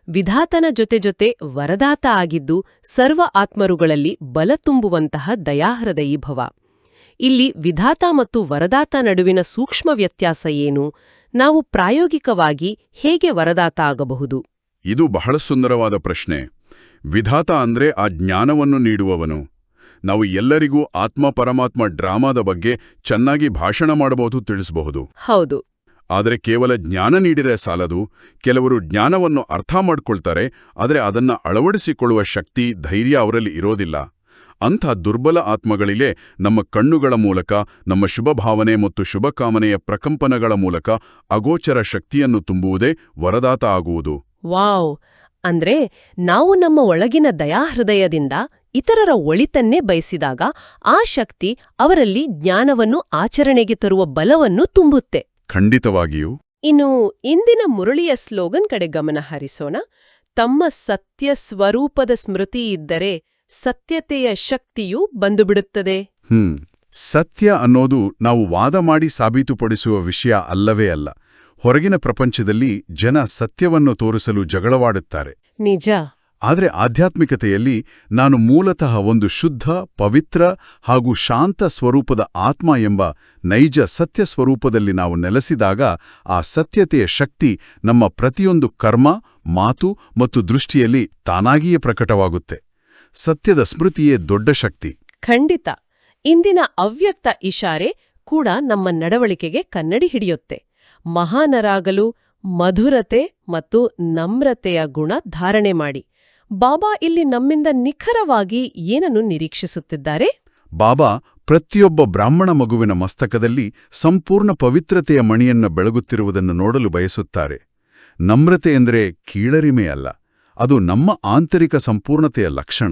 ವಿಧಾತನ ಜೊತೆ ವರದಾತ ಆಗಿದ್ದು ಸರ್ವ ಆತ್ಮರುಗಳಲ್ಲಿ ಬಲ ತುಂಬುವಂತಹ ದಯಾಹೃದಯಿ ಭವ. ಇಲ್ಲಿ ವಿಧಾತ ಮತ್ತು ವರದಾತ ನಡುವಿನ ಸೂಕ್ಷ್ಮ ವ್ಯತ್ಯಾಸ ಏನು? ನಾವು ಪ್ರಾಯೋಗಿಕವಾಗಿ ಹೇಗೆ ವರದಾತ ಆಗಬಹುದು? ಇದು ಬಹಳ ಸುಂದರವಾದ ಪ್ರಶ್ನೆ. ವಿಧಾತ ಅಂದ್ರೆ ಆ ಜ್ಞಾನವನ್ನು ನೀಡುವವನು. ನಾವು ಎಲ್ಲರಿಗೂ ಆತ್ಮ ಪರಮಾತ್ಮ ಡ್ರಾಮಾದ ಬಗ್ಗೆ ಚೆನ್ನಾಗಿ ಭಾಷಣ ಮಾಡಬಹುದು, ತಿಳಿಸಬಹುದು. ಹೌದು. ಆದರೆ ಕೇವಲ ಜ್ಞಾನ ನೀಡಿದರೆ ಸಾಲದು. ಕೆಲವರು ಜ್ಞಾನವನ್ನು ಅರ್ಥ ಮಾಡ್ಕೊಳ್ತಾರೆ, ಆದರೆ ಅದನ್ನ ಅಳವಡಿಸಿಕೊಳ್ಳುವ ಶಕ್ತಿ, ಧೈರ್ಯ ಅವರಲ್ಲಿ ಇರೋದಿಲ್ಲ. ಅಂಥ ದುರ್ಬಲ ಆತ್ಮಗಳಿಲೆ ನಮ್ಮ ಕಣ್ಣುಗಳ ಮೂಲಕ, ನಮ್ಮ ಶುಭಭಾವನೆ ಮತ್ತು ಶುಭಕಾಮನೆಯ ಪ್ರಕಂಪನಗಳ ಮೂಲಕ ಅಗೋಚರ ಶಕ್ತಿಯನ್ನು ತುಂಬುವುದೇ ವರದಾತ ಆಗುವುದು. ವಾವ್! ಅಂದ್ರೆ ನಾವು ನಮ್ಮ ಒಳಗಿನ ದಯಾಹೃದಯದಿಂದ ಇತರರ ಒಳಿತನ್ನೇ ಬಯಸಿದಾಗ ಆ ಶಕ್ತಿ ಅವರಲ್ಲಿ ಜ್ಞಾನವನ್ನು ಆಚರಣೆಗೆ ತರುವ ಬಲವನ್ನು ತುಂಬುತ್ತೆ. ಖಂಡಿತವಾಗಿಯೂ. ಇನ್ನು ಇಂದಿನ ಮುರಳಿಯ ಸ್ಲೋಗನ್ ಕಡೆ ಗಮನ ಹರಿಸೋಣ. ತಮ್ಮ ಸತ್ಯ ಸ್ವರೂಪದ ಸ್ಮೃತಿ ಇದ್ದರೆ ಸತ್ಯತೆಯ ಶಕ್ತಿಯೂ ಬಂದುಬಿಡುತ್ತದೆ. ಸತ್ಯ ಅನ್ನೋದು ನಾವು ವಾದ ಮಾಡಿ ಸಾಬೀತುಪಡಿಸುವ ವಿಷಯ ಅಲ್ಲವೇ ಅಲ್ಲ. ಹೊರಗಿನ ಪ್ರಪಂಚದಲ್ಲಿ ಜನ ಸತ್ಯವನ್ನು ತೋರಿಸಲು ಜಗಳವಾಡುತ್ತಾರೆ. ನಿಜ. ಆದರೆ ಆಧ್ಯಾತ್ಮಿಕತೆಯಲ್ಲಿ ನಾನು ಮೂಲತಃ ಒಂದು ಶುದ್ಧ, ಪವಿತ್ರ ಹಾಗೂ ಶಾಂತ ಸ್ವರೂಪದ ಆತ್ಮ ಎಂಬ ನೈಜ ಸತ್ಯ ಸ್ವರೂಪದಲ್ಲಿ ನಾವು ನೆಲೆಸಿದಾಗ ಆ ಸತ್ಯತೆಯ ಶಕ್ತಿ ನಮ್ಮ ಪ್ರತಿಯೊಂದು ಕರ್ಮ, ಮಾತು ಮತ್ತು ದೃಷ್ಟಿಯಲ್ಲಿ ತಾನಾಗಿಯೇ ಪ್ರಕಟವಾಗುತ್ತೆ. ಸತ್ಯದ ಸ್ಮೃತಿಯೇ ದೊಡ್ಡ ಶಕ್ತಿ. ಖಂಡಿತ. ಇಂದಿನ ಅವ್ಯಕ್ತ ಇಶಾರೆ ಕೂಡ ನಮ್ಮ ನಡವಳಿಕೆಗೆ ಕನ್ನಡಿ ಹಿಡಿಯುತ್ತೆ. ಮಹಾನರಾಗಲು ಮಧುರತೆ ಮತ್ತು ನಮ್ರತೆಯ ಗುಣ ಧಾರಣೆ ಮಾಡಿ. ಬಾಬಾ ಇಲ್ಲಿ ನಮ್ಮಿಂದ ನಿಖರವಾಗಿ ಏನನ್ನು ನಿರೀಕ್ಷಿಸುತ್ತಿದ್ದಾರೆ? ಬಾಬಾ ಪ್ರತಿಯೊಬ್ಬ ಬ್ರಾಹ್ಮಣ ಮಗುವಿನ ಮಸ್ತಕದಲ್ಲಿ ಸಂಪೂರ್ಣ ಪವಿತ್ರತೆಯ ಮಣಿಯನ್ನ ಬೆಳಗುತ್ತಿರುವುದನ್ನು ನೋಡಲು ಬಯಸುತ್ತಾರೆ. ನಮ್ರತೆ ಎಂದರೆ ಕೀಳರಿಮೆಯಲ್ಲ, ಅದು ನಮ್ಮ ಆಂತರಿಕ ಸಂಪೂರ್ಣತೆಯ ಲಕ್ಷಣ.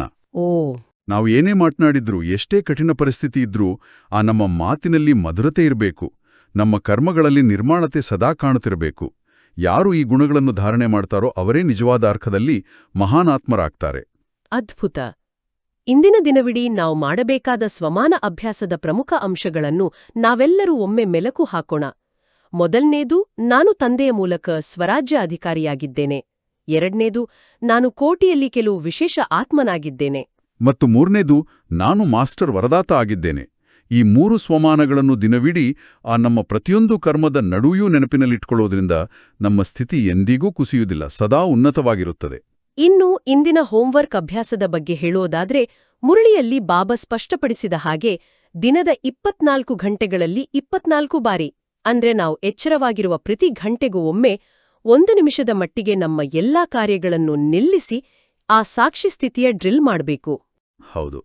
ನಾವು ಏನೇ ಮಾತನಾಡಿದ್ರೂ, ಎಷ್ಟೇ ಕಠಿಣ ಪರಿಸ್ಥಿತಿ ಇದ್ರೂ ಆ ನಮ್ಮ ಮಾತಿನಲ್ಲಿ ಮಧುರತೆ ಇರಬೇಕು. ನಮ್ಮ ಕರ್ಮಗಳಲ್ಲಿ ನಿರ್ಮಾಣತೆ ಸದಾ ಕಾಣುತ್ತಿರಬೇಕು. ಯಾರು ಈ ಗುಣಗಳನ್ನು ಧಾರಣೆ ಮಾಡ್ತಾರೋ ಅವರೇ ನಿಜವಾದ ಅರ್ಥದಲ್ಲಿ ಮಹಾನಾತ್ಮರಾಗ್ತಾರೆ. ಅದ್ಭುತ. ಇಂದಿನ ದಿನವಿಡೀ ನಾವು ಮಾಡಬೇಕಾದ ಸ್ವಮಾನ ಅಭ್ಯಾಸದ ಪ್ರಮುಖ ಅಂಶಗಳನ್ನು ನಾವೆಲ್ಲರೂ ಒಮ್ಮೆ ಮೆಲುಕು ಹಾಕೋಣ. ಮೊದಲನೇದು, ನಾನು ತಂದೆಯ ಮೂಲಕ ಸ್ವರಾಜ್ಯ ಅಧಿಕಾರಿಯಾಗಿದ್ದೇನೆ. ಎರಡನೇದು, ನಾನು ಕೋಟಿಯಲ್ಲಿ ಕೆಲವು ವಿಶೇಷ ಆತ್ಮನಾಗಿದ್ದೇನೆ. ಮತ್ತು ಮೂರನೇದು, ನಾನು ಮಾಸ್ಟರ್ ವರದಾತ ಆಗಿದ್ದೇನೆ. ಈ ಮೂರು ಸ್ವಮಾನಗಳನ್ನು ದಿನವಿಡೀ ಆ ನಮ್ಮ ಪ್ರತಿಯೊಂದು ಕರ್ಮದ ನಡುವೆಯೂ ನೆನಪಿನಲ್ಲಿಟ್ಕೊಳ್ಳೋದ್ರಿಂದ ನಮ್ಮ ಸ್ಥಿತಿ ಎಂದಿಗೂ ಕುಸಿಯುವುದಿಲ್ಲ, ಸದಾ ಉನ್ನತವಾಗಿರುತ್ತದೆ. ಇನ್ನು ಇಂದಿನ ಹೋಂವರ್ಕ್ ಅಭ್ಯಾಸದ ಬಗ್ಗೆ ಹೇಳೋದಾದ್ರೆ, ಮುರಳಿಯಲ್ಲಿ ಬಾಬಾ ಸ್ಪಷ್ಟಪಡಿಸಿದ ಹಾಗೆ ದಿನದ 24 ಗಂಟೆಗಳಲ್ಲಿ 24 ಬಾರಿ, ಅಂದ್ರೆ ನಾವು ಎಚ್ಚರವಾಗಿರುವ ಪ್ರತಿ ಗಂಟೆಗೂ ಒಮ್ಮೆ 1 ನಿಮಿಷದ ಮಟ್ಟಿಗೆ ನಮ್ಮ ಎಲ್ಲಾ ಕಾರ್ಯಗಳನ್ನು ನಿಲ್ಲಿಸಿ ಆ ಸಾಕ್ಷಿ ಸ್ಥಿತಿಯ ಡ್ರಿಲ್ ಮಾಡಬೇಕು. ಹೌದು.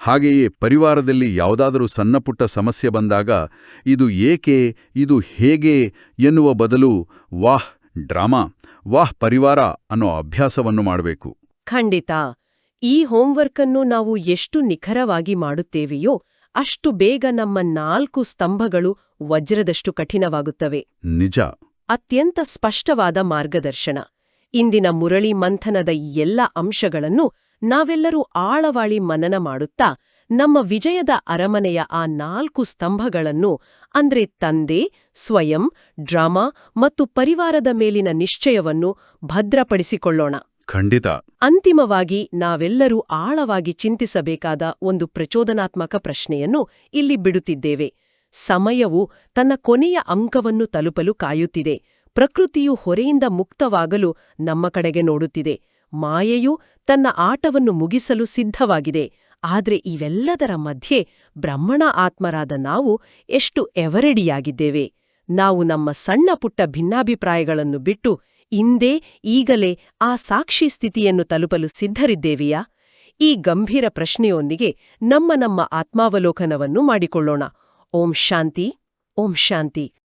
ಹಾಗೆಯೇ ಪರಿವಾರದಲ್ಲಿ ಯಾವುದಾದರೂ ಸಣ್ಣಪುಟ್ಟ ಸಮಸ್ಯೆ ಬಂದಾಗ ಇದು ಏಕೆ, ಇದು ಹೇಗೆ ಎನ್ನುವ ಬದಲು ವಾಹ್ ಡ್ರಾಮಾ, ವಾಹ್ ಪರಿವಾರ ಅನ್ನೋ ಅಭ್ಯಾಸವನ್ನು ಮಾಡಬೇಕು. ಖಂಡಿತ. ಈ ಹೋಂವರ್ಕನ್ನು ನಾವು ಎಷ್ಟು ನಿಖರವಾಗಿ ಮಾಡುತ್ತೇವೆಯೋ ಅಷ್ಟು ಬೇಗ ನಮ್ಮ 4 ಸ್ತಂಭಗಳು ವಜ್ರದಷ್ಟು ಕಠಿಣವಾಗುತ್ತವೆ. ನಿಜ. ಅತ್ಯಂತ ಸ್ಪಷ್ಟವಾದ ಮಾರ್ಗದರ್ಶನ. ಇಂದಿನ ಮುರಳಿ ಮಂಥನದ ಎಲ್ಲ ಅಂಶಗಳನ್ನು ನಾವೆಲ್ಲರೂ ಆಳವಾಳಿ ಮನನ ಮಾಡುತ್ತಾ ನಮ್ಮ ವಿಜಯದ ಅರಮನೆಯ ಆ 4 ಸ್ತಂಭಗಳನ್ನು ಅಂದ್ರೆ ತಂದೆ, ಸ್ವಯಂ, ಡ್ರಾಮಾ ಮತ್ತು ಪರಿವಾರದ ಮೇಲಿನ ನಿಶ್ಚಯವನ್ನು ಭದ್ರಪಡಿಸಿಕೊಳ್ಳೋಣ. ಖಂಡಿತ. ಅಂತಿಮವಾಗಿ ನಾವೆಲ್ಲರೂ ಆಳವಾಗಿ ಚಿಂತಿಸಬೇಕಾದ ಒಂದು ಪ್ರಚೋದನಾತ್ಮಕ ಪ್ರಶ್ನೆಯನ್ನು ಇಲ್ಲಿ ಬಿಡುತ್ತಿದ್ದೇವೆ. ಸಮಯವು ತನ್ನ ಕೊನೆಯ ಅಂಕವನ್ನು ತಲುಪಲು ಕಾಯುತ್ತಿದೆ. ಪ್ರಕೃತಿಯು ಹೊರೆಯಿಂದ ಮುಕ್ತವಾಗಲು ನಮ್ಮ ಕಡೆಗೆ ನೋಡುತ್ತಿದೆ. ಮಾಯೆಯು ತನ್ನ ಆಟವನ್ನು ಮುಗಿಸಲು ಸಿದ್ಧವಾಗಿದೆ. ಆದ್ರೆ ಇವೆಲ್ಲದರ ಮಧ್ಯೆ ಬ್ರಹ್ಮಣ ಆತ್ಮರಾದ ನಾವು ಎಷ್ಟು ಎವರೆಡಿಯಾಗಿದ್ದೇವೆ. ನಾವು ನಮ್ಮ ಸಣ್ಣ ಪುಟ್ಟ ಭಿನ್ನಾಭಿಪ್ರಾಯಗಳನ್ನು ಬಿಟ್ಟು ಇಂದೇ ಈಗಲೇ ಆ ಸಾಕ್ಷಿ ಸ್ಥಿತಿಯನ್ನು ತಲುಪಲು ಸಿದ್ಧರಿದ್ದೇವೆಯಾ? ಈ ಗಂಭೀರ ಪ್ರಶ್ನೆಯೊಂದಿಗೆ ನಮ್ಮ ಆತ್ಮಾವಲೋಕನವನ್ನು ಮಾಡಿಕೊಳ್ಳೋಣ. ಓಂ ಶಾಂತಿ. ಓಂ ಶಾಂತಿ.